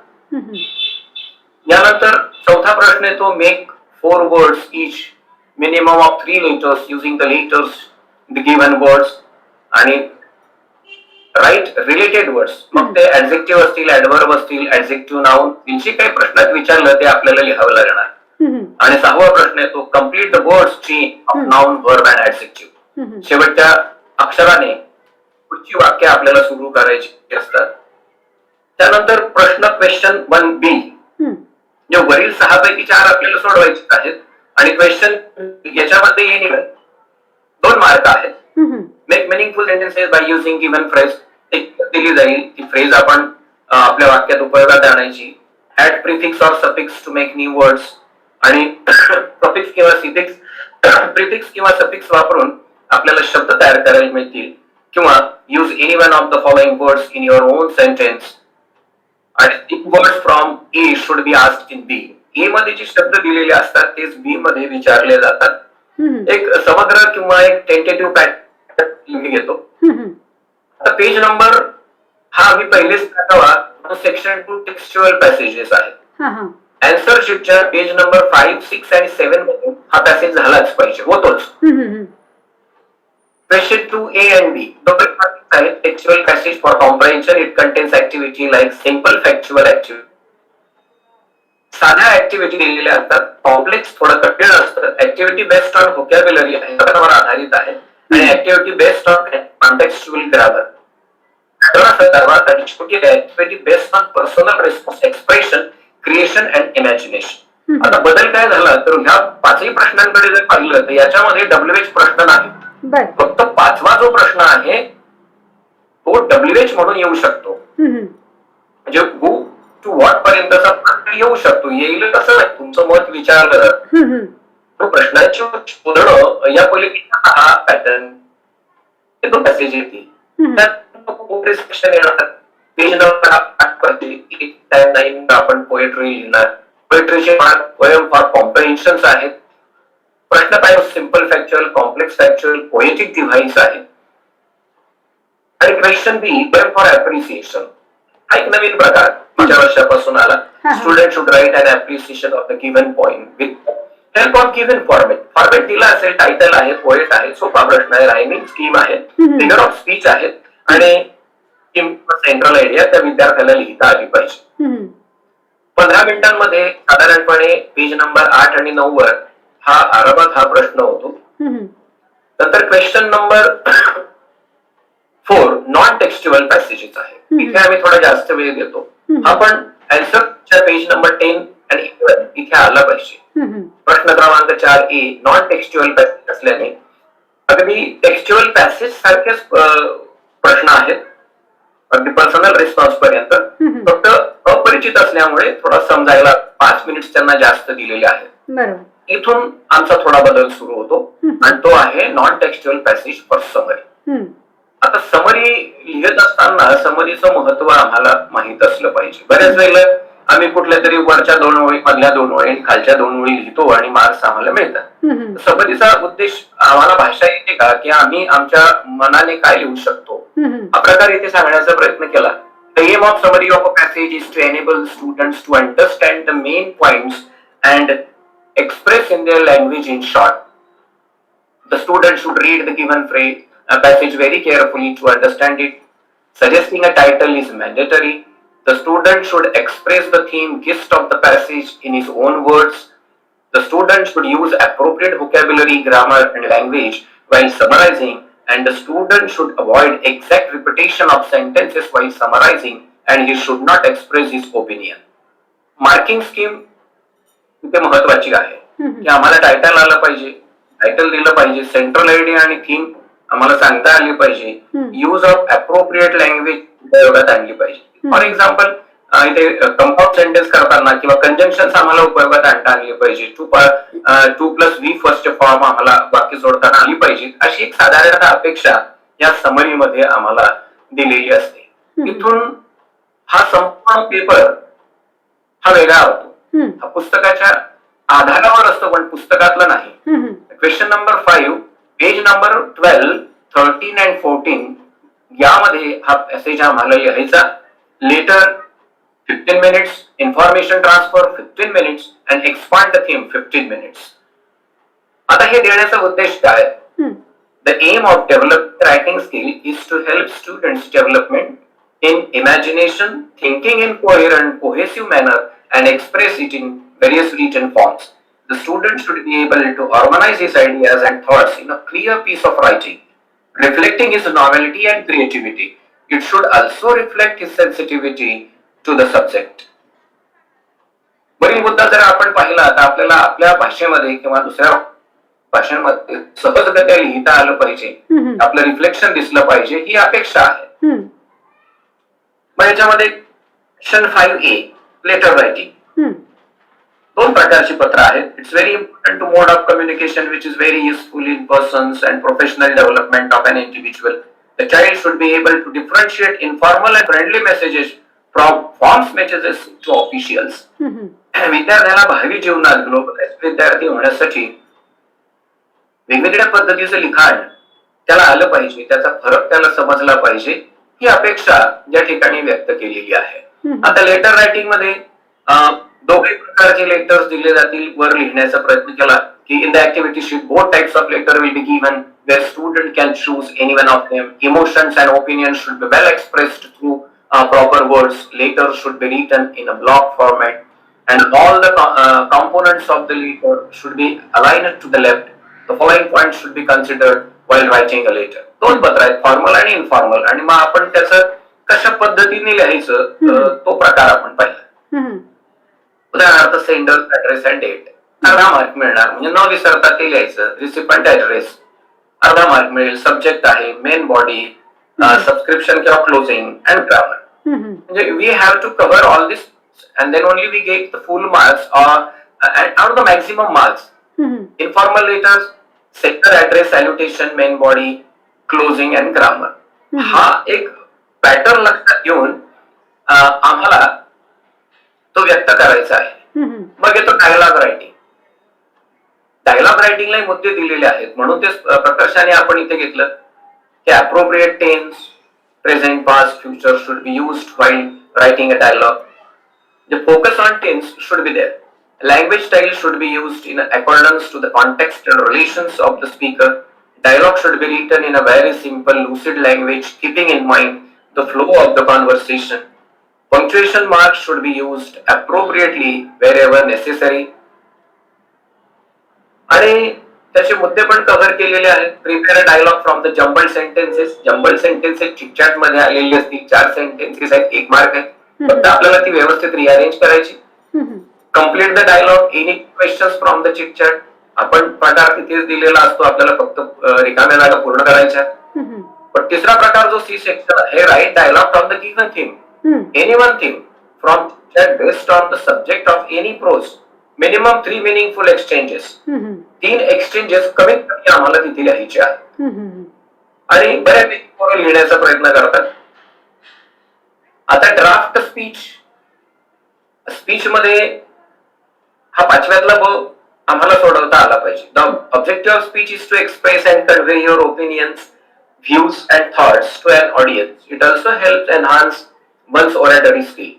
यानंतर चौथा प्रश्न येतो make 4 words each, minimum of 3 letters using the letters the given words. आणि राईट रिलेटेड वर्ड्स, मग ते ऍडजेक्टिव्ह असतील, ऍडव्हर्ब असतील, ऍडजेक्टिव्ह नाउन, जे काही प्रश्नात विचारलं ते आपल्याला लिहावं लागणार. आणि 6वा प्रश्न येतो complete the words chain of noun, verb and adjective. शेवटच्या अक्षराने पुढची वाक्य आपल्याला सुरू करायची असतात. त्यानंतर प्रश्न क्वेश्चन 1B, जे वरील 6 पैकी 4 आपल्याला सोडवायचे आहेत. आणि क्वेश्चन याच्यामध्ये येईल 2 मार्क आहेत. Make meaningful sentences by using given phrase, एक दिली जाईल ती फ्रेज आपण आपल्या वाक्यात उपयोगात आणायची. Add prefix or suffix to make new words. आणि प्रफिक्स किंवा सिफिक्स, प्रिफिक्स किंवा सफिक्स वापरून आपल्याला शब्द तयार करायला मिळतील. किंवा use any one of the following words in your own sentence. आणि words from A should be asked in B. A मध्ये जे शब्द दिलेले असतात तेच बी मध्ये विचारले जातात. एक समग्र किंवा एक टेंटेटिव्ह पॅटर्न घेतो. आता पेज नंबर हा आम्ही पहिलेच टाकावा. सेक्शन 2 टेक्स्च्युअल पॅसेजेस आहेत. आन्सर शीटच्या पेज नंबर 5, 6 आणि 7 मध्ये हा पॅसेज झालाच पाहिजे, होतोच. Question 2A and B, textual passage for comprehension. It contains activity like simple factual activity. साध्या ऍक्टिव्हिटी दिलेल्या असतात, कॉम्प्लेक्स थोडं कठीण असतं. ऍक्टिव्हिटी बेस्ड ऑन व्होकॅब्युलरी यावर आधारित आहे आणि activity based on contextual grammar. Activity based on personal response, expression, creation and imagination. आता बदल काय झाला तर ह्या 5ही प्रश्नांकडे जर पाहिलं तर याच्यामध्ये WH प्रश्न नाही. फक्त 5वा जो प्रश्न आहे तो WH म्हणून येऊ शकतो. म्हणजे हू टू व्हॉट पर्यंतचा प्रश्न येऊ शकतो. येईल कसं नाही, तुमचं मत विचारलं तो प्रश्नाची शोधणं या पलीकडे हा पॅटर्न तो पॅसेज येते. सेक्शन येणार. पेज नंबर 8 आपण पोएट्री लिहिणार. पोएट्रीचे पोएम फॉर कॉम्प्रेन्शन्स आहेत. प्रश्न type simple factual, complex factual, poetic device आहे. आणि क्वेश्चन बी फॉर अप्रिसिएशन हा एक नवीन प्रकार माझ्या वर्षापासून आला. Student should write an appreciation of the given point with help of given format दिला असेल, टायटल आहे, पोएट आहे, सोपा प्रश्न आहे, रायमिंग स्कीम आहे, फिगर ऑफ स्पीच आहे आणि सेंट्रल आयडिया त्या विद्यार्थ्याला लिहिता आली पाहिजे. 15 मिनिटांमध्ये साधारणपणे पेज नंबर 8 आणि 9 वर हा आरामात हा प्रश्न होतो. नंतर question number 4 non textual passages आहे. इथे आम्ही थोडा जास्त वेळ देतो. आपण आन्सरच्या पेज नंबर 10 आणि 11 इथे आला पाहिजे. प्रश्न क्रमांक 4A नॉन टेक्स्च्युअल पॅसेज असल्याने अगदी टेक्स्च्युअल पॅसेज सारखेच प्रश्न आहेत, अगदी पर्सनल रिस्पॉन्स पर्यंत. फक्त अपरिचित असल्यामुळे थोडा समजायला 5 मिनिट्स त्यांना जास्त दिलेले आहेत. इथून आमचा थोडा बदल सुरू होतो आणि तो आहे non textual passage for summary. आता समरी लिहित असताना समरीचं महत्व आम्हाला माहित असलं पाहिजे. बऱ्याच वेळेला आम्ही कुठल्या तरी वरच्या 2 ओळी, मधल्या 2 ओळी, खालच्या 2 ओळी लिहितो आणि मार्क्स आम्हाला मिळतात. समरीचा उद्देश आम्हाला भाषा येते का, की आम्ही आमच्या मनाने काय लिहू शकतो हा प्रकार इथे सांगण्याचा प्रयत्न केला. The aim of summary of a passage is to enable students to understand the main points and express in their language in short. The student should read the given passage very carefully to understand it. Suggesting a title is mandatory. The student should express the theme gist of the passage in his own words. The student should use appropriate vocabulary, grammar and language while summarizing, and the student should avoid exact repetition of sentences while summarizing, and he should not express his opinion. Marking scheme इथे महत्वाची आहे की आम्हाला title आलं पाहिजे, title दिलं पाहिजे, central idea आणि थीम आम्हाला सांगता आली पाहिजे, यूज ऑफ अप्रोप्रिएट लँग्वेज उपयोगात आणली पाहिजे. फॉर एक्झाम्पल इथे कंपाऊंड सेंटेन्स करताना किंवा कंजंक्शन आम्हाला उपयोगात आणता आणली पाहिजे. 2+V फर्स्ट फॉर्म आम्हाला वाक्य जोडताना आली पाहिजे. अशी एक साधारणतः अपेक्षा या समरीमध्ये आम्हाला दिलेली असते. इथून हा संपूर्ण पेपर हा वेगळा होतो. हा पुस्तकाच्या आधारावर असतो पण पुस्तकातला नाही. Question number 5 page number 12, 13 and 14 यामध्ये हा पॅसेज आम्हाला लिहायचा. Letter 15 minutes, information transfer 15 minutes and expand the theme 15 minutes. आता हे देण्याचा उद्देश काय? The aim of developing writing skill is to help students development in imagination, thinking in coherent, cohesive manner and express it in various written forms. The student should be able to organize his ideas and thoughts in a clear piece of writing, reflecting his novelty and creativity. It should also reflect his sensitivity to the subject. वरील मुद्दा जर आपण पाहिला तर आपल्याला आपल्या भाषेमध्ये किंवा दुसऱ्या भाषांमध्ये सहजगत्या लिहिता आलं पाहिजे, आपलं रिफ्लेक्शन दिसलं पाहिजे, ही अपेक्षा आहे. मग याच्यामध्ये सेक्शन 5A लेटर रायटिंग 2 प्रकारची पत्र आहेत. It's very important to mode of communication which is very useful in persons and professional development of an individual. The child should be able to differentiate informal and friendly messages from forms messages to officials. विद्यार्थ्याला भावी जीवनात globalised विद्यार्थी होण्यासाठी वेगवेगळ्या पद्धतीचं लिखाण त्याला आलं पाहिजे, त्याचा फरक त्याला समजला पाहिजे, ही अपेक्षा या ठिकाणी व्यक्त केलेली आहे. आता लेटर रायटिंग मध्ये दोघे प्रकारचे लेटर्स दिले जातील. वर लिहिण्याचा प्रयत्न केला की in the activity sheet both types of letter will be given where student can choose any one of them. Emotions and opinions should be well expressed through proper words. Letters should be written in a block format and all the components of the letter should be aligned to the left. The following points should be considered while writing a letter. 2 पत्र आहेत, formal आणि informal, आणि मग आपण त्याचं कशा पद्धतीने लिहायचं तो प्रकार आपण पाहिला. उदाहरणार्थ सेंडर ऍड्रेस अँड डेट अर्धा मार्क मिळणार, म्हणजे न विसरता ते लिहायचं. रिसिपंट ऍड्रेस अर्धा मार्क मिळेल. सब्जेक्ट आहे, मेन बॉडी, सबस्क्रिप्शन किंवा क्लोजिंग अँड ग्रामर. म्हणजे we have to cover all this and then only we get the full marks out the maximum marks. Informal letters sector address, salutation, main body, closing and grammar. हा एक pattern लक्षात घेऊन आम्हाला तो व्यक्त करायचा आहे. मग येतो डायलॉग रायटिंग. डायलॉग रायटिंगला मुद्दे दिलेले आहेत म्हणून ते प्रकर्षाने आपण इथे घेतलं की appropriate tense, present, past, future should be used while writing a dialogue. The focus on tense should be there. Language style should be used in accordance to the context and relations of the speaker. Dialogue should be written in a very simple, lucid language, keeping in mind the flow of the conversation. Punctuation marks should be used appropriately wherever necessary. आणि त्याचे मुद्दे पण cover केलेले आहेत. Prepare a dialogue from the jumble sentences. Jumble sentences chitchat मध्ये आलेले असतील. 4 sentences आहेत, 1 मार्क आहे. फक्त आपल्याला ती व्यवस्थित रिअरेंज करायची. Complete the dialogue. Any questions from the chitchat. आपण प्रकार तिथेच दिलेला असतो, आपल्याला फक्त रिकाम्या जागा पूर्ण करायच्या. पण तिसरा प्रकार जो सी सेक्शन आहे, write dialogue from the given theme. Any one theme from chat based on the subject of any prose. Minimum 3 meaningful exchanges. 3 exchanges कमीत कमी आम्हाला तिथे लिहायचे आहेत. आणि बऱ्यापैकी पोरं लिहिण्याचा प्रयत्न करतात. आता ड्राफ्ट स्पीच. स्पीच मध्ये हा 5व्यातला ब आम्हाला सोडवता आला पाहिजे. The objective of speech is to express and convey your opinions, views and thoughts to an audience. It also helps enhance one's oratory skill.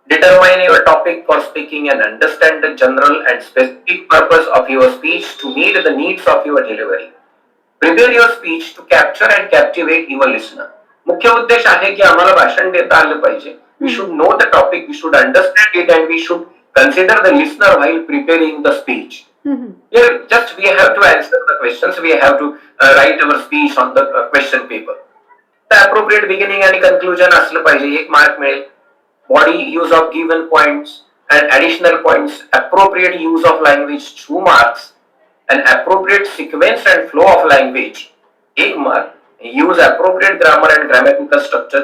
Determine your topic for speaking and understand the general and specific purpose of your speech to meet the needs of your delivery. Prepare your speech to capture and captivate your listener. मुख्य उद्देश आहे की आम्हाला भाषण देता आलं पाहिजे. We should know the topic, we should understand it, and we should consider the listener while preparing the speech. Here, just we have to answer the questions. We have to write our speech on the question paper. The appropriate beginning and conclusion असलं पाहिजे. 1 mark मिळेल. Body use of given points and additional points. Appropriate use of language 2 marks. And appropriate sequence and flow of language 1 mark. Use appropriate grammar and grammatical structure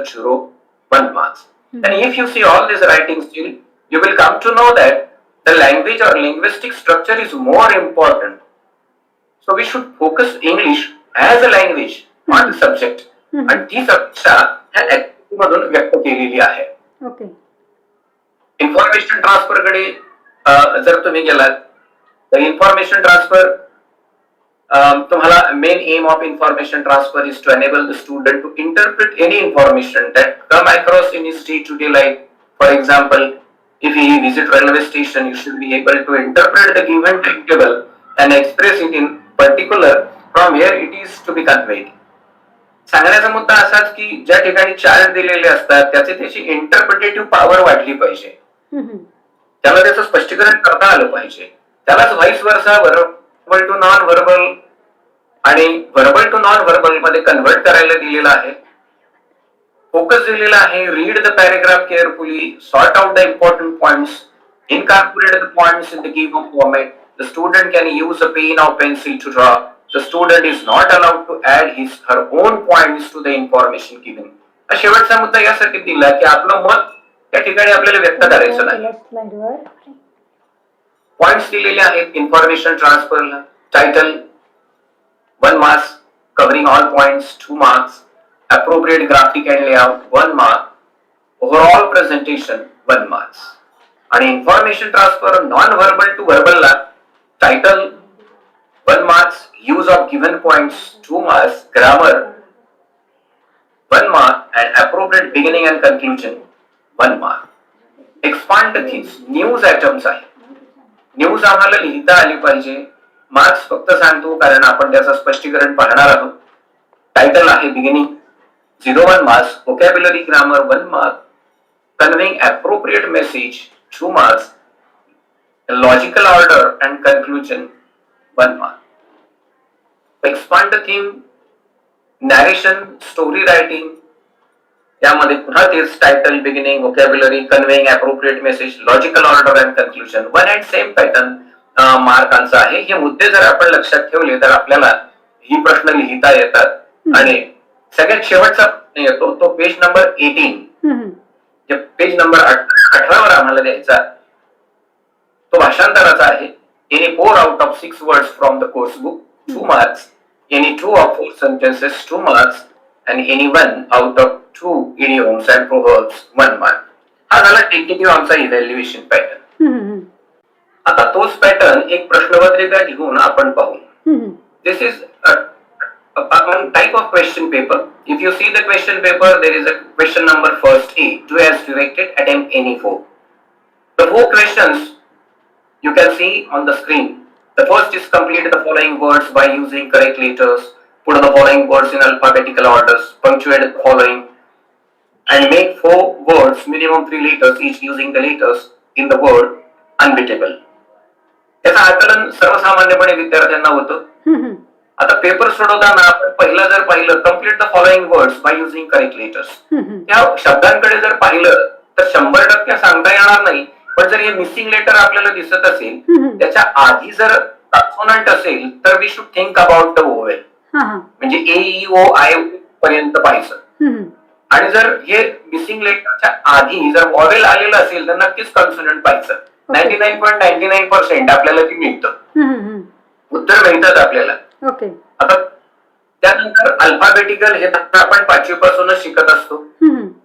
1 marks. And if you see all this writing skill, you will come to know that the language or linguistic structure is more important. So we should focus English as a language, not the subject. आणि ती अपेक्षा ह्या activity मधून व्यक्त केलेली आहे. Information transfer कडे जर तुम्ही गेलात तर इन्फॉर्मेशन ट्रान्सफर तुम्हाला main aim of information transfer is to enable the student to interpret any information that come across in his day to day life. For example, if he visit railway station, you should be able to interpret the given timetable and express it in particular from where it is to be conveyed. सांगण्याचा मुद्दा असाच की ज्या ठिकाणी chart दिलेले असतात त्याची इंटरप्रिटेटिव्ह power वाढली पाहिजे. त्याला त्याचं स्पष्टीकरण करता आलं पाहिजे. त्यालाच vice versa, verbal to non verbal आणि व्हर्बल टू नॉन व्हर्बल मध्ये कन्व्हर्ट करायला दिलेलं आहे. फोकस दिलेला आहे. Read the paragraph carefully, sort out the important points, incorporate the points in the given format. The student can use a pen or pencil to draw. The student is not allowed to add her own points to the information given. शेवटचा मुद्दा यासाठी दिला की आपलं मत त्या ठिकाणी आपल्याला व्यक्त करायचं नाही. पॉइंट्स दिलेले आहेत इन्फॉर्मेशन ट्रान्सफरला. Title 1 marks, covering all points 2 marks, appropriate graphic and layout 1 mark, overall presentation 1 marks. आणि information transfer non verbal to व्हर्बलला title 1 marks, use of given points 2 marks, grammar 1 mark, and appropriate beginning and conclusion 1 mark. Expand the themes. News items आहे. News आम्हाला लिहिता आली पाहिजे. Marks फक्त सांगतो कारण आपण त्याचं स्पष्टीकरण पाहणार आहोत. टायटल आहे beginning 0-1 marks, vocabulary grammar 1 mark, conveying appropriate message 2 marks, logical order and conclusion 1 mark. Expand the theme, narration, story writing. त्यामध्ये पुन्हा तेच title, beginning, vocabulary, conveying appropriate message, logical order and conclusion. 1 and same pattern मार्कांचा आहे. हे मुद्दे जर आपण लक्षात ठेवले तर आपल्याला ही प्रश्न लिहिता येतात. आणि सगळ्यात शेवटचा येतो तो पेज नंबर 18. पेज नंबर 18 वर आम्हाला द्यायचा तो भाषांतराचा आहे. Any 4 out of 6 words from the course book 2 marks, any 2 of 4 sentences 2 marks, and any 1 out of 2 idioms and proverbs 1 mark. हा झाला टेंटेटिव्ह आमचा इव्हॅल्युएशन पॅटर्न. आता तोच पॅटर्न एक प्रश्नपत्रिका घेऊन आपण पाहू. दिस is one type of question paper. If you see the question paper, there is a question number first A. Do as directed, attempt any four. The four questions you can see on the screen. The first is complete the following words by using correct letters. Put the following words in alphabetical orders. Punctuate the following. And make four words, minimum 3 letters each, using the letters in the word unbeatable. याचं आकलन सर्वसामान्यपणे विद्यार्थ्यांना होतं. आता paper सोडवताना आपण पहिला जर पाहिलं, complete the following words by using correct letters, त्या शब्दांकडे जर पाहिलं तर 100% सांगता येणार नाही. पण जर हे मिसिंग लेटर आपल्याला दिसत असेल, त्याच्या आधी जर कॉन्सोनंट असेल तर we should think about the vowel. म्हणजे ए ई ओ आय पर्यंत पाहायचं. आणि जर हे मिसिंग लेटरच्या आधी जर वॉवेल आलेलं असेल तर नक्कीच कॉन्सोनंट पाहायचं. 99.99% आपल्याला ती मिळतं, उत्तर मिळतात आपल्याला. आता त्यानंतर अल्फाबेटिकल हे आपण 5वी पासूनच शिकत असतो.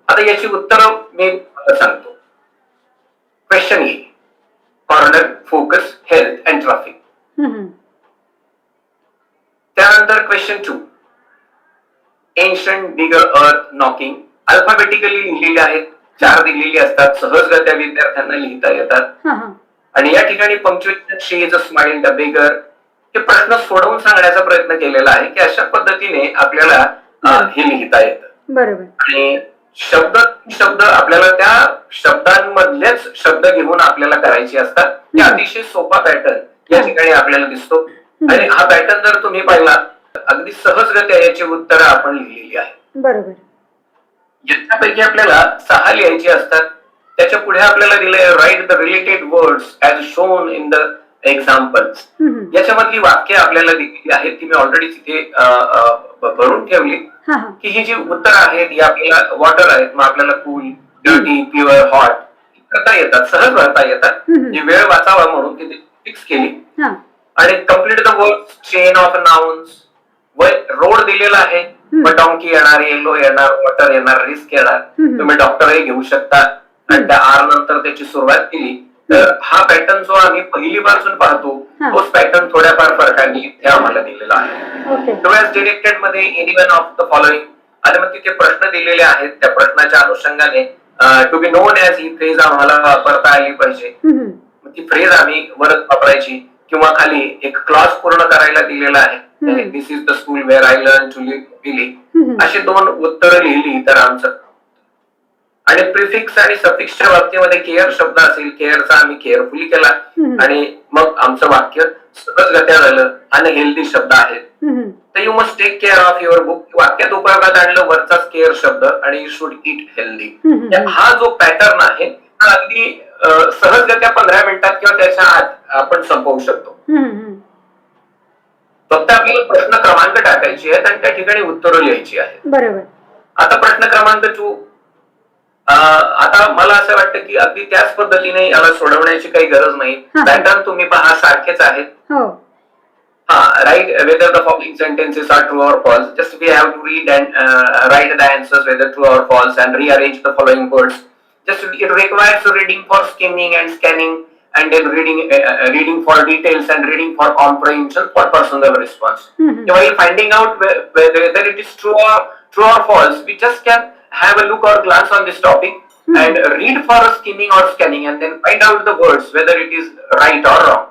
आता याची उत्तर मी सांगतो. Question A, corner, focus, health and traffic. त्यानंतर क्वेश्चन 2, एन्शंट, बिगर, अर्थ, नॉकिंग. अल्फाबेटिकली लिहिलेले आहेत, 4 दिलेली असतात, सहजगत्या विद्यार्थ्यांना लिहिता येतात. आणि या ठिकाणी punctuation, she is a smile, the bigger, हे प्रश्न सोडवून सांगण्याचा प्रयत्न केलेला आहे की अशा पद्धतीने आपल्याला हे लिहिता येतं. बरोबर. आणि शब्द आपल्याला त्या शब्दांमधलेच शब्द घेऊन आपल्याला करायचे असतात. हे अतिशय सोपा पॅटर्न या ठिकाणी आपल्याला दिसतो. आणि हा पॅटर्न जर तुम्ही पाहिला, अगदी सहजगत्या याची उत्तरं आपण लिहिलेली आहेत. बरोबर. याच्यापैकी आपल्याला 6 लिहायची असतात. त्याच्या पुढे आपल्याला दिलंय write the related words as shown in the examples. याच्यामधली वाक्य आपल्याला दिलेली आहेत, ती मी ऑलरेडी तिथे भरून ठेवली. की ही जी उत्तर आहेत ही आपल्याला वॉटर आहेत, मग आपल्याला कूल, डर्टी, प्युअर, हॉट करता येतात, सहज भरता येतात. ही वेळ वाचावा म्हणून ती फिक्स केली. आणि complete the word chain of nouns. Road दिलेला आहे, मग डॉंकी येणार, येलो येणार, वॉटर येणार, रिस्क येणार. तुम्ही डॉक्टरही घेऊ शकता. आणि त्या आर नंतर त्याची सुरुवात केली तर हा पॅटर्न जो आम्ही पहिलीपासून पाहतो तोच पॅटर्न थोड्याफार फरकाने इथे आम्हाला दिलेला आहे. डू ॲज डिरेक्टेड मध्ये any one of the following. आणि मग तिथे प्रश्न दिलेले आहेत, त्या प्रश्नाच्या अनुषंगाने टू बी नोन ॲज ही फ्रेज आम्हाला वापरता आली पाहिजे. ती फ्रेज आम्ही वरच वापरायची किंवा खाली एक क्लॉज पूर्ण करायला दिलेला आहे. This is the school where I learn to live. अशी 2 उत्तरं लिहिली तर आमचं. आणि प्रिफिक्स आणि सफिक्सच्या बाबतीमध्ये केअर शब्द असेल, केअरचा आम्ही केअरफुली केला. आणि मग आमचं वाक्य सहजगत्या झालं. आणि हेल्दी शब्द आहेत तर you must take care of your book. वाक्यात उपयोगात आणलं वरचाच केअर शब्द आणि यू शुड ईट हेल्दी. हा जो पॅटर्न आहे हा अगदी सहजगत्या 15 मिनिटात किंवा त्याच्या आत आपण संपवू शकतो. फक्त आपल्याला प्रश्न क्रमांक टाकायची आहेत आणि त्या ठिकाणी उत्तरं लिहायची आहेत. बरोबर. आता प्रश्न क्रमांक 2. आता मला असं वाटतं की अगदी त्याच पद्धतीने याला सोडवण्याची काही गरज नाही. पॅटर्न तुम्ही पहा सारखेच आहेत. Write whether the following sentences are true or false. Just we have to read and write the answers whether true or false and rearrange the following words. Just it requires reading for skimming and scanning and then reading for details and reading for comprehension for personal response. While finding out whether it is true or false, we just can have a look or glance on this topic and read for skimming or scanning and then find out the words whether it is right or wrong.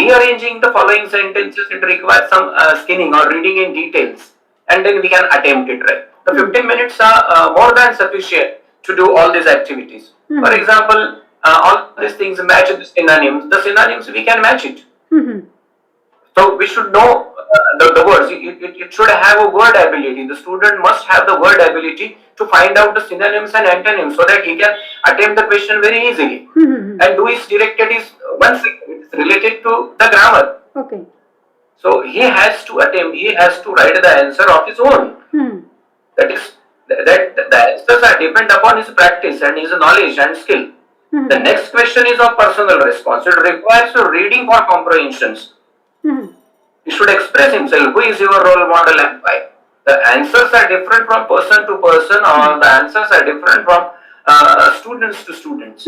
Rearranging the following sentences, it requires some scanning or reading in details and then we can attempt it right. The 15 minutes are more than sufficient to do all these activities. For example, all these things match the synonyms. The synonyms we can match it. So we should know the words. It should have a word ability. The student must have the word ability to find out the synonyms and antonyms so that he can attempt the question very easily. And do is directed is once it's related to the grammar. Okay. So he has to attempt. He has to write the answer of his own. That is that the answers are depend upon his practice and his knowledge and skill. The next question is of personal response. It requires a reading for comprehensions. He should express himself. Who is your role model and why? The answers are different from person to person, or the answers are different from students to students.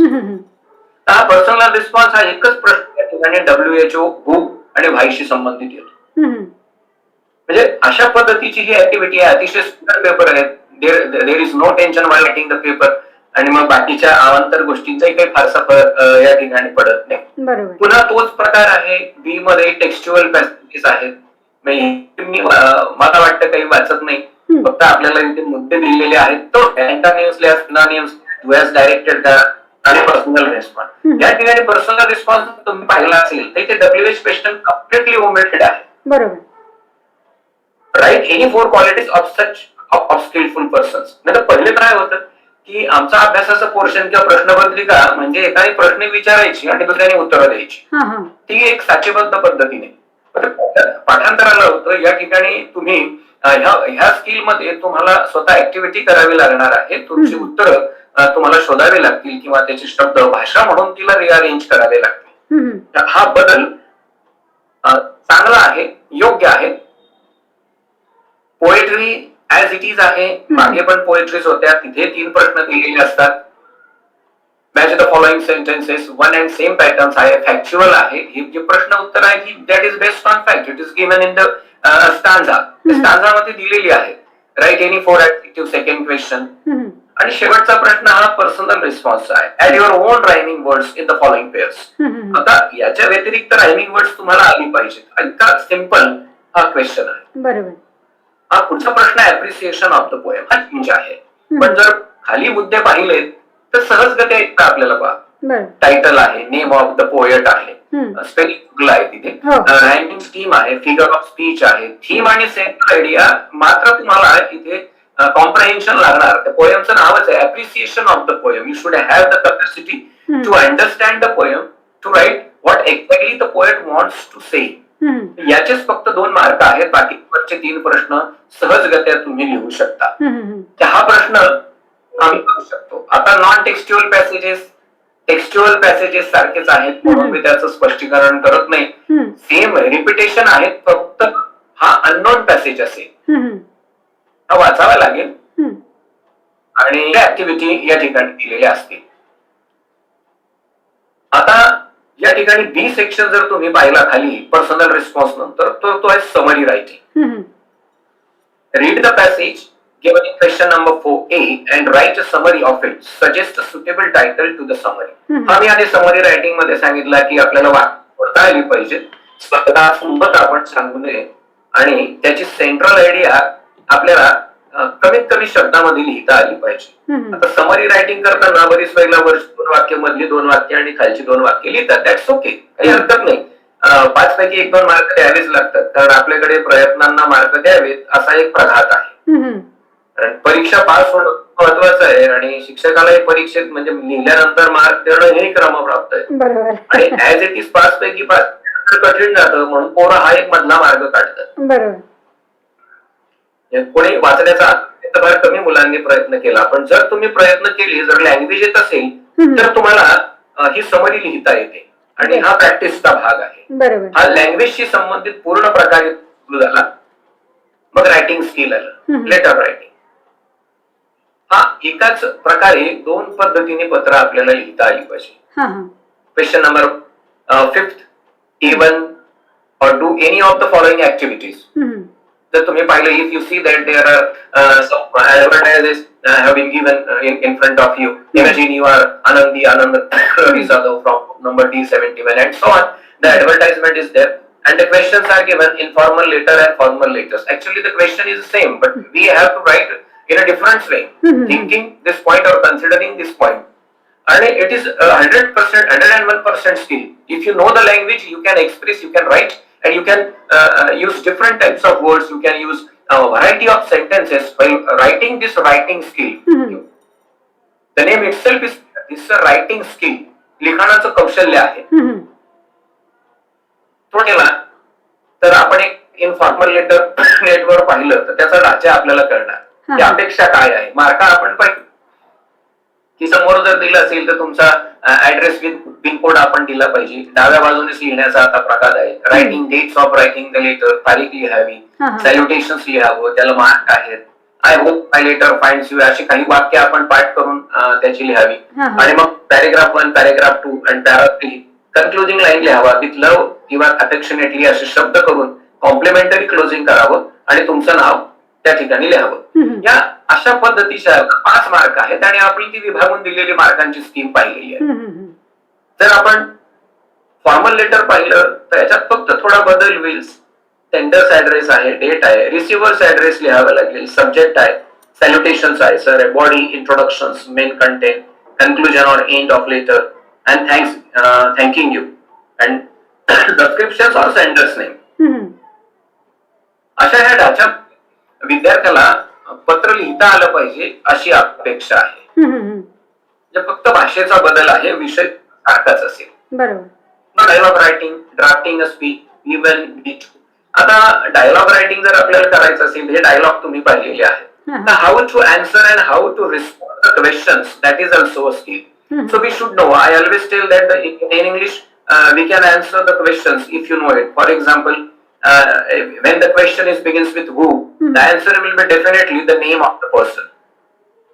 हा personal response हा एकच प्रश्न या ठिकाणी WHO, who आणि why शी संबंधित येतो. म्हणजे अशा पद्धतीची ही ऍक्टिव्हिटी आहे. अतिशय सुंदर पेपर आहे. There is no tension why writing the paper. आणि मग बाकीच्या अवांतर गोष्टींचाही काही फारसा फरक या ठिकाणी पडत नाही. बरोबर. पुन्हा तोच प्रकार आहे बी मध्ये टेक्स्च्युअल पॅसेजेस आहेत. मला वाटतं काही वाचत नाही, फक्त आपल्याला इथे मुद्दे दिलेले आहेत. तो अँटोनिम्स, सिनोनिम्स, डुएस डायरेक्टेड का आणि पर्सनल रिस्पॉन्स. या ठिकाणी पर्सनल रिस्पॉन्स तुम्ही पाहिला असेल तर इथे WH क्वेश्चन कम्प्लिटली ओमिटेड आहे. बरोबर. Write any 4 qualities of skilful persons. नाही तर पहिले काय होतं की आमचा अभ्यासाचं पोर्शन किंवा प्रश्नपत्रिका म्हणजे एकाने प्रश्न विचारायची आणि दुसऱ्याने उत्तरं द्यायची. ती एक साचेबद्ध पद्धतीने. पाठांतराला होतं या ठिकाणी तुम्ही ह्या स्किल मध्ये तुम्हाला स्वतः ऍक्टिव्हिटी करावी लागणार आहे. तुमची उत्तरं तुम्हाला शोधावी लागतील किंवा त्याचे शब्द भाषा म्हणून तिला रिअरेंज करावे लागतील. हा बदल चांगला आहे, योग्य आहे. पोएट्री ऍज इट इज आहे. मागे पण पोएट्रीज होत्या, तिथे 3 प्रश्न दिलेले असतात. Match the following sentences, one and same patterns आहे, फॅक्च्युअल आहे. हे जे प्रश्न उत्तर आहे की that is based on fact. It is given in the stanza. Stanza मध्ये दिलेली आहे. Write any 4 adjective second question. आणि शेवटचा प्रश्न हा पर्सनल रिस्पॉन्स आहे. Add your own rhyming words in the following pairs. आता याच्या व्यतिरिक्त रायमिंग वर्ड्स तुम्हाला आली पाहिजेत. इतका सिंपल हा क्वेश्चन आहे. बरोबर. हा पुढचा प्रश्न ऍप्रिसिएशन ऑफ द पोएम. हा चेंज आहे. पण जर खाली मुद्दे पाहिले तर सहजगत्या ऐकता आपल्याला पहा. टायटल आहे, नेम ऑफ द पोएट आहे, स्पेलिंग आहे तिथे, रायमिंग स्कीम आहे, फिगर ऑफ स्पीच आहे, थीम आणि सेंट्रल आयडिया. मात्र तुम्हाला इथे कॉम्प्रहेन्शन लागणार. त्या पोएमचं नावच आहे appreciation of the poem. You should have the capacity to understand the poem, to write what exactly the poet wants to say. याचेच फक्त 2 मार्क आहेत. बाकी 3 प्रश्न सहजगत्या तुम्ही लिहू शकता. हा प्रश्न आम्ही करू शकतो. आता non textual passages textual passages सारखेच आहेत म्हणून मी त्याचं स्पष्टीकरण करत नाही. सेम रिपिटेशन आहेत, फक्त हा अननोन पॅसेज असेल, हा वाचावा लागेल आणि ऍक्टिव्हिटी या ठिकाणी दिलेल्या असतील. आता या ठिकाणी बी सेक्शन जर तुम्ही पाहिला खाली पर्सनल रिस्पॉन्स नंतर, तर तो आहे summary writing. Read the passage given in question number 4A and write a summary of it. Suggest a suitable title to the summary. आम्ही आधी समरी रायटिंग मध्ये सांगितलं की आपल्याला वाचता आली पाहिजे, स्वतः सोबत आपण सांगू नये आणि त्याची सेंट्रल आयडिया आपल्याला कमीत कमी शब्दामध्ये लिहिता आली पाहिजे. आता समरी रायटिंग करताना बरीच वेळेला 2 वाक्य मधली 2 वाक्य आणि खालची 2 वाक्य लिहितात. दॅट्स ओके, काही हरकत नाही. 5 पैकी 1-2 मार्क द्यावेच लागतात, कारण आपल्याकडे प्रयत्नांना मार्क द्यावेत असा एक प्रघात आहे. परीक्षा पास होणं महत्वाचं आहे आणि शिक्षकालाही परीक्षेत म्हणजे लिहिल्यानंतर मार्क देणं हे क्रमप्राप्त आहे. आणि ऍज इट इज 5 पैकी 5 कठीण जातं, म्हणून पोरं हा एक मधला मार्ग काढतात. कोणी वाचण्याचा फार कमी मुलांनी प्रयत्न केला, पण जर तुम्ही प्रयत्न केले, जर लँग्वेज येत असेल तर तुम्हाला ही समरी लिहिता येते आणि हा प्रॅक्टिसचा भाग आहे. हा लँग्वेजशी संबंधित पूर्ण प्रकारे झाला. मग रायटिंग स्किल आलं, लेटर रायटिंग. हा एकाच प्रकारे 2 पद्धतीने पत्र आपल्याला लिहिता आली पाहिजे. Question number 5th, A1 or do any of the following activities. जर तुम्ही पाहिलं, if you see that there are some advertisements have been given in front of you. Imagine you are Anand Rizado from number D71 and so on. The advertisement is there and the questions are given informal letter and formal letters. Actually the question is the same, but we have to write in a different way, thinking this point or considering this point. And it is 100%, 101% skill. If you know the language, you can express, you can write, and you can use different types of words. You can use a variety of sentences while writing this writing skill. The name itself is this writing skill. लिखाणाचं कौशल्य आहे. तो केला तर आपण एक informal letter नेटवर पाहिलं तर त्याचा ढाचा आपल्याला कळणार. की अपेक्षा काय आहे. मार्क आपण पाहिजे की समोर जर दिलं असेल तर तुमचा ऍड्रेस विथ पिनकोड आपण दिला पाहिजे. डाव्या बाजूनेच लिहिण्याचा आता प्रकार आहे. Writing dates of writing the letter, तारीख लिहावी, सॅल्युटेशन्स लिहावं, त्याला मार्क आहेत. I hope my letter finds you, अशी काही वाक्य आपण पाठ करून त्याची लिहावी. आणि मग पॅरेग्राफ 1, पॅरेग्राफ 2 आणि पॅरा 3 कन्क्लुडिंग लाईन लिहावा. विथ लव्ह किंवा अफेक्शनेटली असे शब्द करून कॉम्प्लिमेंटरी क्लोजिंग करावं आणि तुमचं नाव त्या ठिकाणी लिहावं. या अशा पद्धतीच्या 5 मार्क आहेत आणि आपण ती विभागून दिलेली मार्कांची स्कीम पाहिलेली आहे. जर आपण फॉर्मल लेटर पाहिलं तर याच्यात फक्त थोडा बदल होईल. सेंडर्स ऍड्रेस आहे, डेट आहे, रिसिव्हर्स ऍड्रेस लिहावा लागेल, सब्जेक्ट आहे, सॅल्युटेशन्स आहे, sir body, introductions, main content, conclusion or end of letter and thanking you and subscription or sender's name. अशा ह्या ढाच्या विद्यार्थ्याला पत्र लिहिता आलं पाहिजे अशी अपेक्षा आहे. फक्त भाषेचा बदल आहे, विषय सारखाच असेल. बरोबर. Dialogue writing, drafting a speech, even beat. आता डायलॉग रायटिंग जर आपल्याला करायचं असेल, हे डायलॉग तुम्ही पाहिलेले आहेत. How to answer and how to respond the questions, that is also a skill. So we should know. I always tell that in English we can answer the questions if you know it. For example, when the question begins with who, the answer will be definitely the name of the person,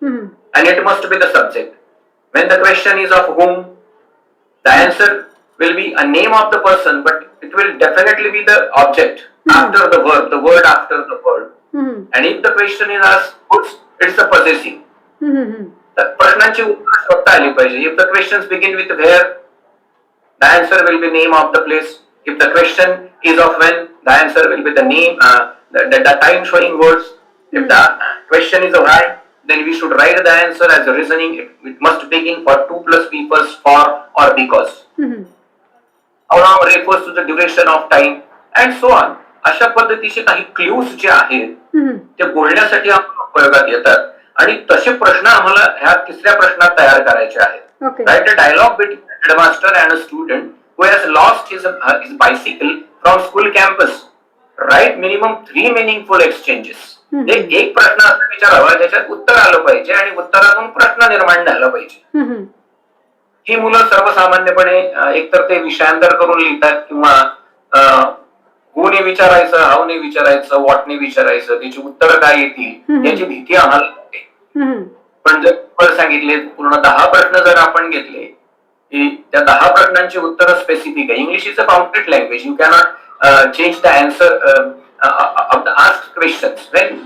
and it must be the subject. When the question is of whom, the answer will be a name of the person, but it will definitely be the object after the word after the word. And if the question is asked whose, it's a possessive. प्रश्नांची उत्तर शोधता आली पाहिजे. If the questions begin with where, the answer will be name of the place. If the question is of when, the answer will be the name, the time showing words. If the question is of why, then we should write the answer as a reasoning. It must begin for 2 plus peoples, for or because. How long refers to the duration of time and so on. अशा पद्धतीचे काही clues जे आहेत ते बोलण्यासाठी उपयोगात येतात आणि तसे प्रश्न आम्हाला ह्या तिसऱ्या प्रश्नात तयार करायचे आहेत. Write a dialogue between headmaster and a student who has lost his bicycle from school campus. Write minimum 3 meaningful exchanges. एक प्रश्न असा विचारावा ज्याच्यात उत्तर आलं पाहिजे आणि उत्तरातून प्रश्न निर्माण झाला पाहिजे. ही मुलं सर्वसामान्यपणे एकतर ते विषयांतर करून लिहितात किंवा हूने विचारायचं, हाऊने विचारायचं, व्हॉटने विचारायचं, त्याची उत्तर काय येतील याची भीती आम्हाला होते. पण जर सांगितले पूर्ण 10 प्रश्न जर आपण घेतले की त्या 10 प्रश्नांची उत्तर स्पेसिफिक आहे. English is a complex language. You cannot change the answer of the asked questions. When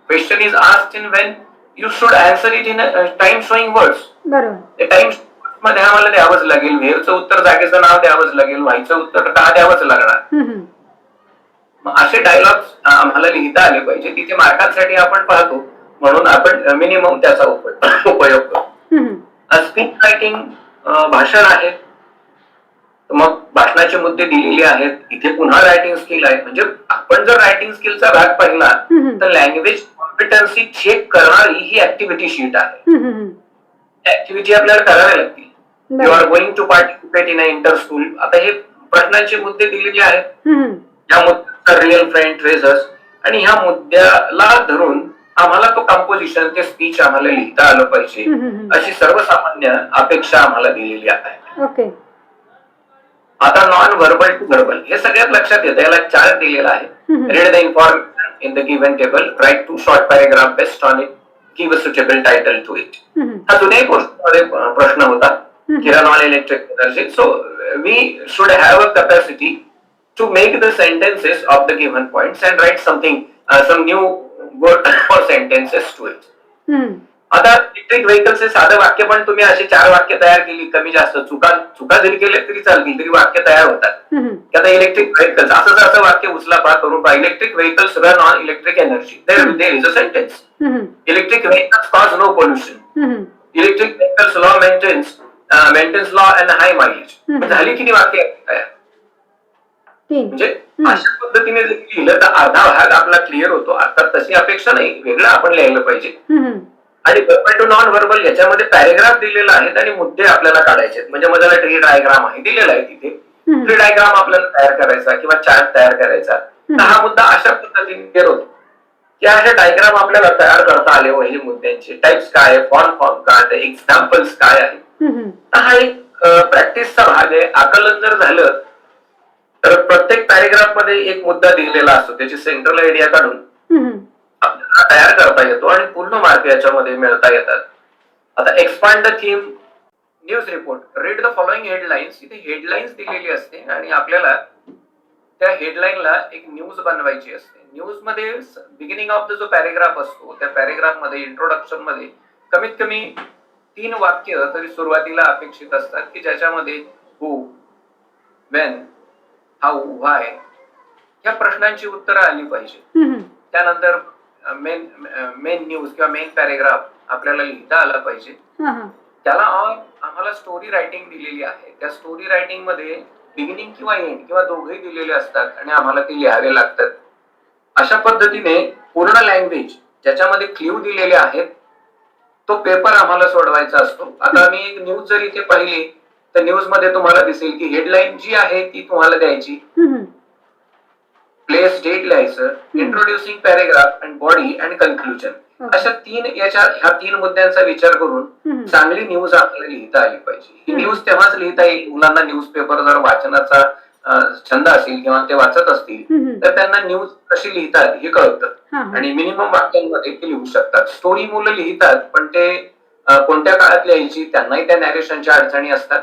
question is asked in when you should answer it in time showing words. बरोबर. टाइम मध्ये आम्हाला द्यावंच लागेल. व्हेरचं उत्तर जागेचं नाव द्यावंच लागेल, व्हायचं उत्तर का द्यावंच लागणार. असे डायलॉग आम्हाला लिहिता आले पाहिजे. तिथे मार्कांसाठी आपण पाहतो म्हणून आपण मिनिमम त्याचा उपयोग करतो. स्पीच रायटिंग भाषण आहे, मग भाषणाचे मुद्दे दिलेले आहेत. इथे पुन्हा रायटिंग स्किल आहे. म्हणजे आपण जर रायटिंग स्किलचा भाग पाहिला तर लँग्वेज कॉम्पिटन्सी चेक करणारी ही ऍक्टिव्हिटी शीट आहे. ऍक्टिव्हिटी आपल्याला कराव्या लागतील. You are going to participate in a inter school. आता हे प्रश्नांचे मुद्दे दिलेले आहेत. या मुद्द्याचा रिअल फ्रेंड ट्रेझर्स आणि ह्या मुद्द्याला धरून आम्हाला तो कंपोजिशन, ते स्पीच आम्हाला लिहिता आलं पाहिजे अशी सर्वसामान्य अपेक्षा आम्हाला दिलेली आहे. आता नॉन व्हर्बल टू व्हर्बल हे सगळ्यात लक्षात येतं. याला चार्ट दिलेला आहे. Read the information in the given table, write 2 short paragraph based on it, give a suitable title to it. हा जुन्याही पोस्टमध्ये प्रश्न होता. किरण on electric energy. So we should have a capacity to make the sentences of the given points and write something, some new word or sentences to it. आता electric vehicles हे साधं वाक्य पण तुम्ही असे 4 वाक्य तयार केली, कमी जास्त चुका जरी केल्या तरी चालतील, तरी वाक्य तयार होतात. आता इलेक्ट्रिक व्हेकल्स असं वाक्य उचला करून पहा. Electric vehicles run on electric energy. There is a sentence. Electric vehicles cause no pollution. Electric vehicles low maintenance low and high mileage. झाली किती वाक्य तयार. म्हणजे अशा पद्धतीने जर लिहिलं तर अर्धा भाग आपला क्लिअर होतो. अर्थात तशी अपेक्षा नाही, वेगळं आपण लिहायला पाहिजे. आणि व्हर्बल टू नॉन व्हर्बल याच्यामध्ये पॅरेग्राफ दिलेला आहेत आणि मुद्दे आपल्याला काढायचे. म्हणजे माझ्याला ट्री डायग्राम आहे दिलेला आहे. तिथे ट्री डायग्राम आपल्याला तयार करायचा किंवा चार्ट तयार करायचा. तर हा मुद्दा अशा पद्धतीने क्लिअर होतो की अशा डायग्राम आपल्याला तयार करता आले पाहिजे. मुद्द्यांचे टाइप्स काय आहे, फॉर्म काय, एक्झाम्पल्स काय आहे. हा एक प्रॅक्टिसचा भाग आहे. आकलन जर झालं तर प्रत्येक पॅरेग्राफ मध्ये एक मुद्दा दिलेला असतो, त्याची सेंट्रल आयडिया काढून आपल्याला तयार करता येतो आणि पूर्ण मार्क याच्यामध्ये मिळता येतात. आता expand the theme, news report, read the following headlines. इथे हेडलाईन्स दिलेली असते आणि आपल्याला त्या हेडलाईनला एक न्यूज बनवायची असते. न्यूज मध्ये बिगिनिंग ऑफ द जो पॅरेग्राफ असतो त्या पॅरेग्राफ मध्ये इंट्रोडक्शन मध्ये कमीत कमी 3 वाक्य तरी सुरुवातीला अपेक्षित असतात की ज्याच्यामध्ये हु, वेन, हाऊ, व्हाय या प्रश्नांची उत्तरं आली पाहिजे. त्यानंतर मेन न्यूज किंवा मेन पॅरेग्राफ आपल्याला लिहिता आला पाहिजे. त्याला आम्हाला स्टोरी रायटिंग दिलेली आहे. त्या स्टोरी रायटिंग मध्ये बिगिनिंग किंवा एंड किंवा दोघेही दिलेले असतात आणि आम्हाला ते लिहावे लागतात. अशा पद्धतीने पूर्ण लँग्वेज ज्याच्यामध्ये क्ल्यू दिलेले आहेत तो पेपर आम्हाला सोडवायचा असतो. आता मी एक न्यूज जर इथे पाहिली तर न्यूज मध्ये तुम्हाला दिसेल की हेडलाईन जी आहे ती तुम्हाला द्यायची, प्लेस डेट लिहायचं, introducing paragraph and body and conclusion. अशा ह्या 3 मुद्द्यांचा विचार करून चांगली न्यूज आपल्याला लिहिता आली पाहिजे. ही न्यूज तेव्हाच लिहिता येईल मुलांना न्यूजपेपर जर वाचनाचा छंद असेल किंवा ते वाचत असतील तर त्यांना न्यूज कशी लिहितात हे कळतं आणि मिनिमम वाक्यांमध्ये ते लिहू शकतात. स्टोरी मुलं लिहितात पण ते कोणत्या काळात लिहायची त्यांनाही त्या नॅरेशनच्या अडचणी असतात.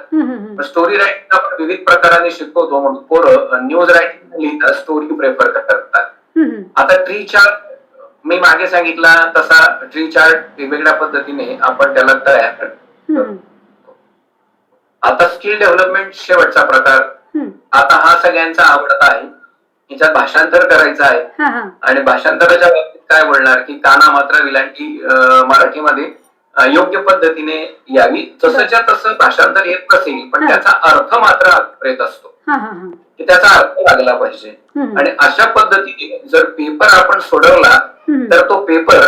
स्टोरी रायटिंग आपण विविध प्रकाराने शिकवतो म्हणून पोरं न्यूज रायटिंग लिहितात, स्टोरी प्रेफर करतात. आता ट्री चार्ट मी मागे सांगितला तसा ट्री चार्ट वेगवेगळ्या पद्धतीने आपण त्याला तयार करतो. आता स्किल डेव्हलपमेंट शेवटचा प्रकार. आता हा सगळ्यांचा आवडता आहे. याच्यात भाषांतर करायचं आहे आणि भाषांतराच्या बाबतीत काय बोलणार की काना मात्रा विलांटी मराठीमध्ये योग्य पद्धतीने यावी. जसंच्या तसं भाषांतर येत नसेल पण त्याचा अर्थ मात्र येत असतो की त्याचा अर्थ लागला पाहिजे. आणि अशा पद्धतीने जर पेपर आपण सोडवला तर तो पेपर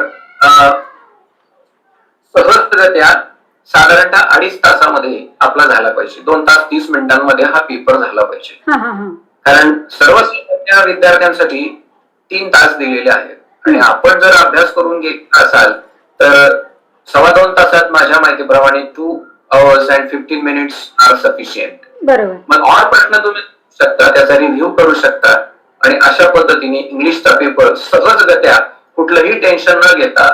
सहजगत्या साधारणतः 2.5 तासामध्ये आपला झाला पाहिजे. 2 तास 30 मिनिटांमध्ये हा पेपर झाला पाहिजे. कारण सर्वसामान्य विद्यार्थ्यांसाठी 3 तास दिलेले आहेत आणि आपण जर अभ्यास करून घेत असाल तर 2.25 तासात माझ्या माहितीप्रमाणे 2 hours and 15 minutes are sufficient. बरोबर. मग और प्रश्न तुम्ही शकता, त्याचा रिव्ह्यू करू शकता आणि अशा पद्धतीने इंग्लिशचा पेपर सहजगत्या कुठलंही टेन्शन न घेता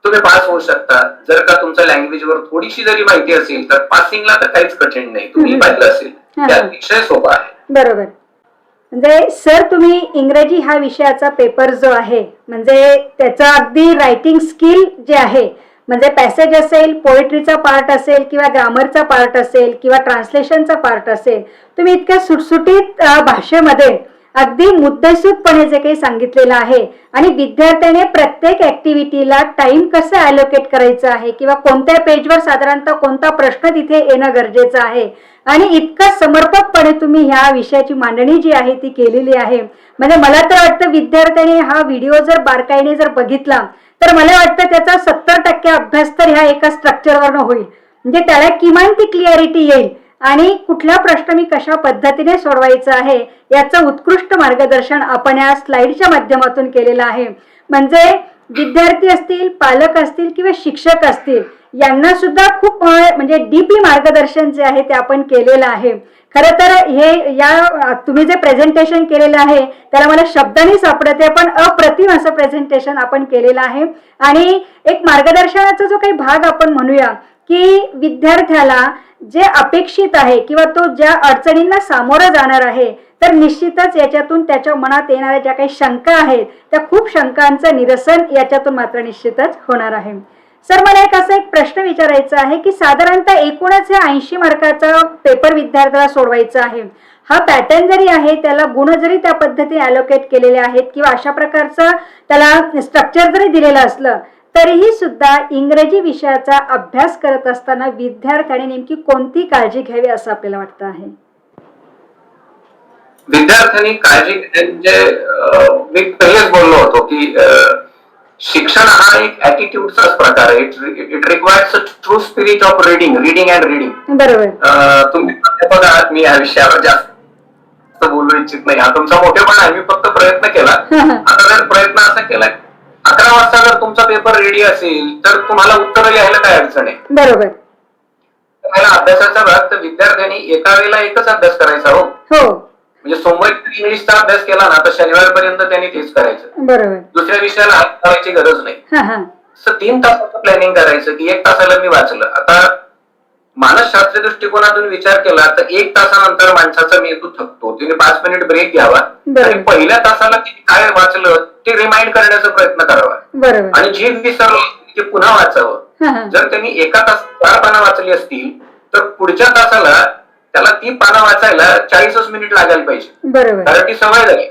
तुम्ही पास होऊ शकता. जर का तुमच्या लँग्वेजवर थोडीशी जरी माहिती असेल तर पासिंगला तर काहीच कठीण नाही. तुम्ही पाहिलं असेल ते अतिशय सोपा आहे. बरोबर. म्हणजे सर तुम्ही इंग्रजी हा विषयाचा पेपर जो आहे म्हणजे त्याचा अगदी रायटिंग स्किल जे आहे म्हणजे पॅसेज असेल, पोएट्रीचा पार्ट असेल किंवा ग्रामरचा पार्ट असेल किंवा ट्रान्सलेशनचा पार्ट असेल, तुम्ही इतक्या सुटसुटीत भाषेमध्ये अगदी मुद्देसूदपणे जे काही सांगितलेलं आहे आणि विद्यार्थ्याने प्रत्येक ऍक्टिव्हिटीला टाइम कसं अलोकेट करायचं आहे किंवा कोणत्या पेजवर साधारणतः कोणता प्रश्न तिथे येणं गरजेचं आहे आणि इतका समर्पकपणे तुम्ही ह्या विषयाची मांडणी जी आहे ती केलेली आहे. म्हणजे मला तर वाटतं विद्यार्थ्याने हा व्हिडिओ जर बारकाईने जर बघितला तर मला वाटतं त्याचा 70% अभ्यास तर ह्या एका स्ट्रक्चरवरनं होईल. म्हणजे त्याला किमान ती क्लिअरिटी येईल आणि कुठला प्रश्न मी कशा पद्धतीने सोडवायचा आहे याचं उत्कृष्ट मार्गदर्शन आपण या स्लाइडच्या माध्यमातून केलेलं आहे. म्हणजे विद्यार्थी असतील, पालक असतील किंवा शिक्षक असतील यांना सुद्धा खूप म्हणजे डीपली मार्गदर्शन जे आहे ते आपण केलेलं आहे. खरं तर हे तुम्ही जे प्रेझेंटेशन केलेलं आहे त्याला मला शब्दांनी सापडते पण अप्रतिम असं प्रेझेंटेशन आपण केलेलं आहे. आणि एक मार्गदर्शनाचा जो काही भाग आपण म्हणूया की विद्यार्थ्याला जे अपेक्षित आहे किंवा तो ज्या अडचणींना सामोरं जाणार आहे तर निश्चितच याच्यातून त्याच्या मनात येणाऱ्या ज्या काही शंका आहेत त्या खूप शंकांचं निरसन याच्यातून मात्र निश्चितच होणार आहे. सर मला एक प्रश्न विचारायचा आहे की साधारणतः एकूणच हे 80 मार्काचा पेपर विद्यार्थ्याला सोडवायचा आहे. हा पॅटर्न जरी आहे त्याला गुण जरी त्या पद्धतीने अलोकेट केलेले आहेत किंवा अशा प्रकारचं त्याला स्ट्रक्चर जरी दिलेलं असलं तरीही सुद्धा इंग्रजी विषयाचा अभ्यास करत असताना विद्यार्थ्याने नेमकी कोणती काळजी घ्यावी असं आपल्याला वाटतं आहे? विद्यार्थ्यांनी काळजी म्हणजे मी पहिलेच बोललो होतो की शिक्षण हा एक ऍटिट्यूडचाच प्रकार आहे. It requires a true spirit of reading and reading. बरोबर. तुम्ही प्राध्यापक आहात, मी या विषयावर जास्त बोलू इच्छित नाही. हा तुमचा मोठेपणा आहे. मी फक्त प्रयत्न केला. आता जर प्रयत्न असा केला 11 वाजता जर तुमचा पेपर रेडी असेल तर तुम्हाला उत्तर लिहायला काय अडचण आहे? बरोबर. अभ्यासाचा भाग तर विद्यार्थ्यांनी एका वेळेला एकच अभ्यास करायचा. हो म्हणजे सोमवारी इंग्लिशचा अभ्यास केला ना तर शनिवारपर्यंत त्यांनी तेच करायचं. बरोबर. दुसऱ्या विषयाला हात लावायची गरज नाही. 3 तासाचं प्लॅनिंग करायचं की 1 तासाला मी वाचलं. आता मानसशास्त्रीय दृष्टिकोनातून विचार केला तर 1 तासानंतर माणसाचा मेंदू थकतो. तिने 5 मिनिट ब्रेक घ्यावा आणि पहिल्या तासाला तिने काय वाचलं ते रिमाइंड करण्याचा प्रयत्न करावा आणि जे विसरलं ते पुन्हा वाचावं. जर त्यांनी एका तास 4 पानं वाचली असतील तर पुढच्या तासाला त्याला ती पानं वाचायला 40 मिनिट लागायला पाहिजे, कारण ती सवय झाली.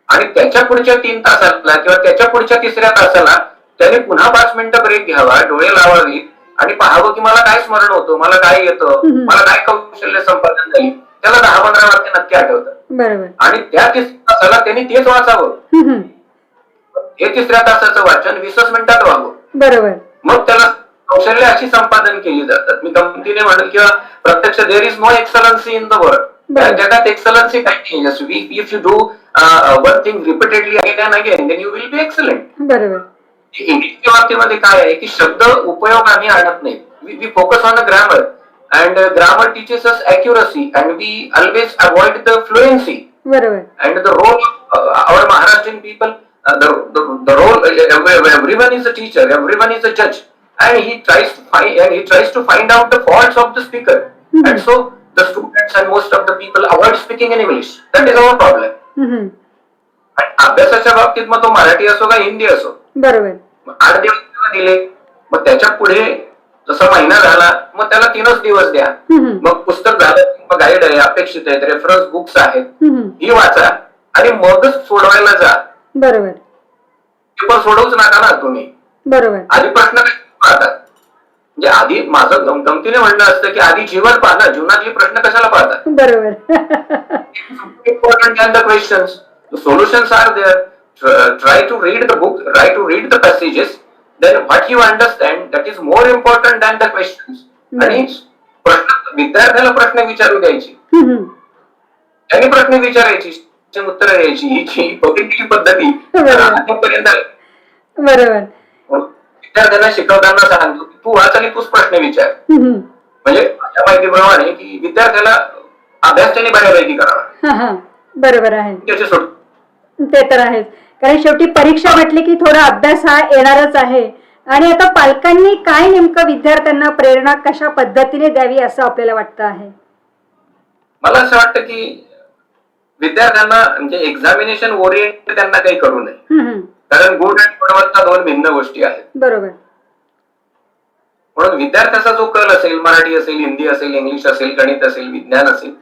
आणि त्याच्या पुढच्या 3 तासाला किंवा त्याच्या पुढच्या 3ऱ्या तासाला त्याने पुन्हा 5 मिनिटं ब्रेक घ्यावा, डोळे लावावी आणि पाहावं की मला काय स्मरण होतं, मला काय येतं, मला काय कौशल्य संपादन झाली. त्याला 10-15 वाक्य नक्की आठवतं आणि त्या 3 तासाला त्यांनी तेच वाचावं. हे 3ऱ्या तासाचं वाचन 20 मिनिटात व्हावं. मग त्याला कौशल्य अशी संपादन केली जातात. मी गमतीने म्हणेल किंवा प्रत्यक्ष there is no excellency in the world. जगात एक्सलन्सी काही नाही. If you do one thing repeatedly again and again then you will be excellent. इंग्लिशच्या बाबतीमध्ये काय आहे की शब्द उपयोग आम्ही आणत नाही. We focus on the grammar and grammar teaches us accuracy and we always avoid the fluency and the role our Maharashtrian people. The role, everyone is a teacher, everyone is a judge, and he tries to find out the faults of the speaker, and so the students and most of the people avoid speaking in English. That is our problem. आणि अभ्यासाच्या बाबतीत मग तो मराठी असो का हिंदी असो, 8 दिवस दिले, मग त्याच्या पुढे जसा महिना झाला मग त्याला 3च दिवस द्या. मग पुस्तक झालं, मग गाईड आहे, अपेक्षित आहेत, रेफरन्स बुक्स आहेत, ही वाचा आणि मगच सोडवायला जा. पेपर सोडवूच नका ना तुम्ही. आधी प्रश्न पाहतात. म्हणजे आधी माझं गमतीने म्हणणं असतं की आधी जीवन पाहा, जीवनातले प्रश्न कशाला पाहतात. Important than the questions. The solutions are there. Try to read the book, try to read the passages, then what you understand that is more important than the questions. आणि विद्यार्थ्याला प्रश्न विचारू द्यायची, त्यांनी प्रश्न विचारायची, उत्तर द्यायची, ही पद्धती आतापर्यंत. विद्यार्थ्यांना शिकवताना सांगतो की तू वाच आणि तूच प्रश्न विचार. म्हणजे माझ्या माहितीप्रमाणे की विद्यार्थ्याला अभ्यास त्याने बऱ्यापैकी करावा. बरोबर आहे, त्याचे सोड ते तर आहेच. कारण शेवटी परीक्षा म्हटली की थोडा अभ्यास हा येणारच आहे. आणि आता पालकांनी काय नेमकं विद्यार्थ्यांना प्रेरणा कशा पद्धतीने द्यावी असं आपल्याला वाटतं आहे? मला असं वाटतं की विद्यार्थ्यांना म्हणजे एक्झामिनेशन ओरिएंटेड त्यांना काही करू नये, कारण गुण आणि गुणवत्ता 2 भिन्न गोष्टी आहेत. म्हणून विद्यार्थ्याचा जो कल असेल, मराठी असेल, हिंदी असेल, इंग्लिश असेल, गणित असेल, विज्ञान असेल,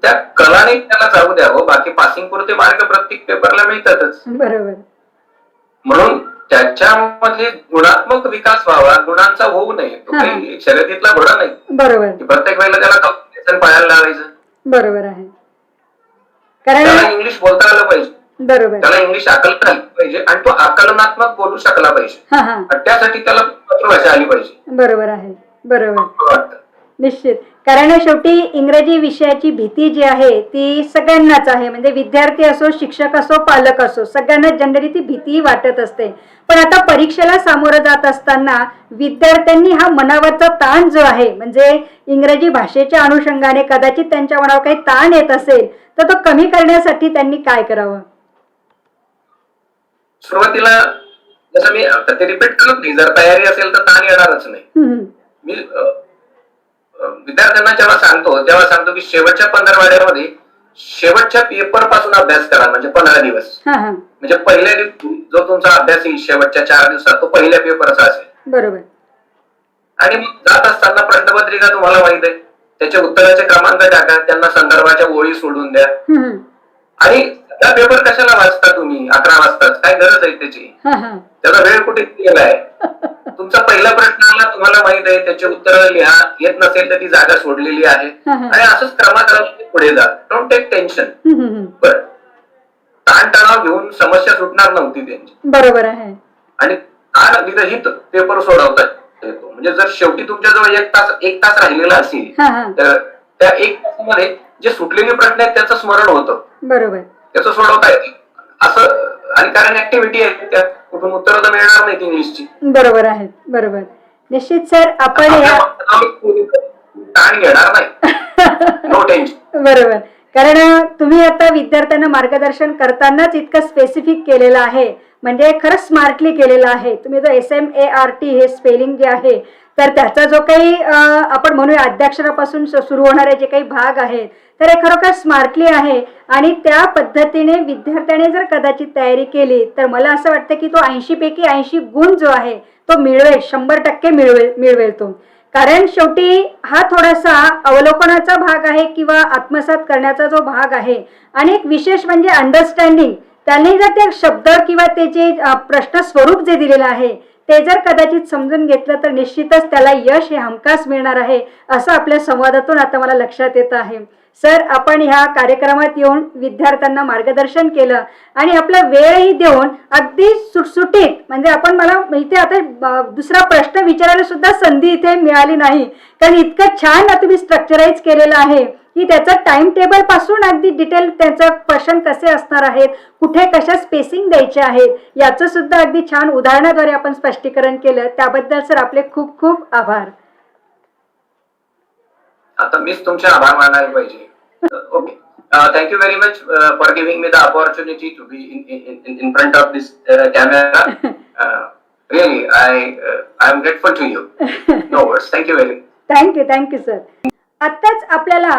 त्या कलाने त्याला जाऊ द्यावं. बाकी पासिंग पुरते मार्क प्रत्येक पेपरला मिळतातच. म्हणून त्याच्यामध्ये गुणात्मक विकास व्हावा, गुणांचा होऊ नये. तो काही शर्यतीतला घोडा नाही. प्रत्येक वेळेला त्याला कॉम्पिटिशन पाहायला लावायचं. त्याला इंग्लिश बोलता आलं पाहिजे, त्याला इंग्लिश आकलन आली पाहिजे आणि तो आकलनात्मक बोलू शकला पाहिजे. त्यासाठी त्याला मातृभाषा आली पाहिजे. निश्चित. कारण शेवटी इंग्रजी विषयाची भीती जी आहे ती सगळ्यांनाच आहे. म्हणजे विद्यार्थी असो, शिक्षक असो, पालक असो, सगळ्यांना जनरली ती भीती वाटत असते. पण आता परीक्षेला सामोरं जात असताना विद्यार्थ्यांनी हा मनावरचा ताण जो आहे, म्हणजे इंग्रजी भाषेच्या अनुषंगाने कदाचित त्यांच्या मनावर काही ताण येत असेल तर तो कमी करण्यासाठी त्यांनी काय करावं? सुरुवातीला जसं मी ते रिपीट करत नाही, जर तयारी असेल तर ताण येणारच नाही. मी विद्यार्थ्यांना जेव्हा सांगतो की शेवटच्या 15 वाड्यामध्ये शेवटच्या पेपर पासून अभ्यास करा. म्हणजे 15 दिवस, म्हणजे पहिल्या दिवशी जो तुमचा अभ्यास येईल शेवटच्या 4 दिवसात तो पहिल्या पेपरचा असेल. आणि मग जात असताना प्रश्नपत्रिका तुम्हाला माहित आहे, त्याच्या उत्तराचे क्रमांक टाका, त्यांना संदर्भाच्या ओळी सोडून द्या. आणि त्या पेपर कशाला वाचता तुम्ही 11 वाजताच? काय गरज आहे त्याची? त्याचा वेळ कुठे गेलाय? तुमचा पहिला प्रश्न आला, तुम्हाला माहित आहे, त्याचे उत्तर लिहा. येत नसेल तर ती जागा सोडलेली आहे आणि असंच क्रमाक्रमाने पुढे जा. Don't take tension. बरं, ताणतणाव घेऊन समस्या सुटणार नव्हती त्यांची. बरोबर आहे. आणि ताण विरहित पेपर सोडवतात. म्हणजे जर शेवटी तुमच्याजवळ 1 तास राहिलेला असेल तर त्या 1 तासामध्ये जे सुटलेले प्रश्न आहेत त्याचं स्मरण होतं, त्याचं सोडवता येतं असं. आणि कारण ऍक्टिव्हिटी आहे, त्या कुठून उत्तर तर मिळणार नाहीत इंग्लिशची. बरोबर आहे. निश्चित सर, आपण ताण घेणार नाही. No tension. कारण तुम्ही आता विद्यार्थ्यांना मार्गदर्शन करतानाच इतकं स्पेसिफिक केलेलं आहे. म्हणजे खरंच स्मार्टली केलेला आहे. तुम्ही जो SMART हे स्पेलिंग जे आहे, तर त्याचा जो काही आपण म्हणूया अद्याक्षरापासून सुरू होणारे जे काही भाग आहेत, तर हे खरोखर स्मार्टली आहे. आणि त्या पद्धतीने विद्यार्थ्याने जर कदाचित तयारी केली तर मला असं वाटतं की तो 80 पैकी 80 गुण जो आहे तो मिळवेल, 100% मिळवेल तो. कारण शेवटी हा थोडासा अवलोकनाचा भाग आहे किंवा आत्मसात करण्याचा जो भाग आहे. आणि एक विशेष म्हणजे अंडरस्टँडिंग, त्यांनी जर ते शब्द किंवा ते जे प्रश्न स्वरूप जे दिलेलं आहे ते जर कदाचित समजून घेतलं तर निश्चितच त्याला यश हे हमखास मिळणार आहे, असं आपल्या संवादातून आता मला लक्षात येत आहे. सर, आपण ह्या कार्यक्रमात येऊन विद्यार्थ्यांना मार्गदर्शन केलं आणि आपला वेळही देऊन अगदी सुटसुटीत, म्हणजे आपण मला इथे आता दुसरा प्रश्न विचारायला सुद्धा संधी इथे मिळाली नाही, कारण इतकं छान तुम्ही स्ट्रक्चराईज केलेलं आहे की त्याचं टाइम टेबल पासून अगदी डिटेल त्याचं क्वेश्चन कसे असणार आहेत, कुठे कशा स्पेसिंग द्यायचे आहेत, याचं सुद्धा अगदी छान उदाहरणाद्वारे आपण स्पष्टीकरण केलं. त्याबद्दल सर आपले खूप खूप आभार. आता मीच तुमचे आभार मानायला पाहिजे. Okay, thank you very much for giving me the opportunity to be in front of this camera. Really I am grateful to you. No words. Thank you very much. Thank you sir. आत्ताच आपल्याला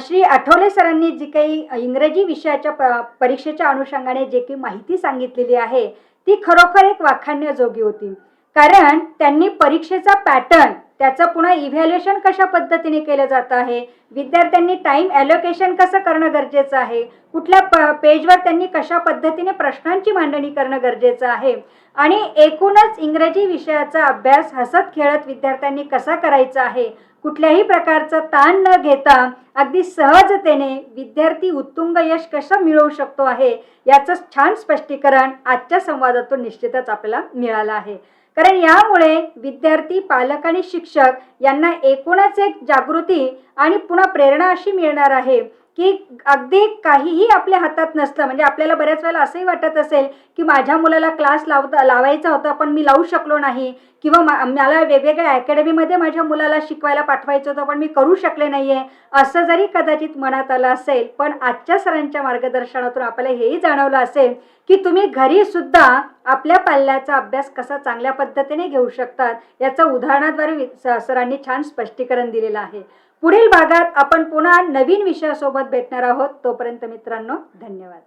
श्री आठवले सरांनी जी काही इंग्रजी विषयाच्या परीक्षेच्या अनुषंगाने जे काही माहिती सांगितलेली आहे ती खरोखर एक वाखाणण्याजोगी होती. कारण त्यांनी परीक्षेचा पॅटर्न, त्याचं पुन्हा इव्हॅल्युएशन कशा पद्धतीने केलं जात आहे, विद्यार्थ्यांनी टाइम ॲलोकेशन कसं करणं गरजेचं आहे, कुठल्या पेजवर त्यांनी कशा पद्धतीने प्रश्नांची मांडणी करणं गरजेचं आहे, आणि एकूणच इंग्रजी विषयाचा अभ्यास हसत खेळत विद्यार्थ्यांनी कसा करायचा आहे, कुठल्याही प्रकारचा ताण न घेता अगदी सहजतेने विद्यार्थी उत्तुंग यश कसं मिळवू शकतो आहे, याचं छान स्पष्टीकरण आजच्या संवादातून निश्चितच आपल्याला मिळालं आहे. कारण यामुळे विद्यार्थी, पालक आणि शिक्षक यांना एकूणच एक जागृती आणि पुन्हा प्रेरणा अशी मिळणार आहे की अगदी काहीही आपल्या हातात नसतं. म्हणजे आपल्याला बऱ्याच वेळेला असंही वाटत असेल की माझ्या मुलाला क्लास लावायचा होता पण मी लावू शकलो नाही, किंवा मला वेगवेगळ्या अकॅडमीमध्ये माझ्या मुलाला शिकवायला पाठवायचं होतं पण मी करू शकले नाही आहे, असं जरी कदाचित मनात आलं असेल. पण आजच्या सरांच्या मार्गदर्शनातून आपल्याला हेही जाणवलं असेल की तुम्ही घरी सुद्धा आपल्या पाल्याचा अभ्यास कसा चांगल्या पद्धतीने घेऊ शकतात, याचं उदाहरणाद्वारे सरांनी छान स्पष्टीकरण दिलेलं आहे. पुढील भागात आपण पुन्हा नवीन विषयासोबत भेटणार आहोत. तोपर्यंत मित्रांनो, धन्यवाद.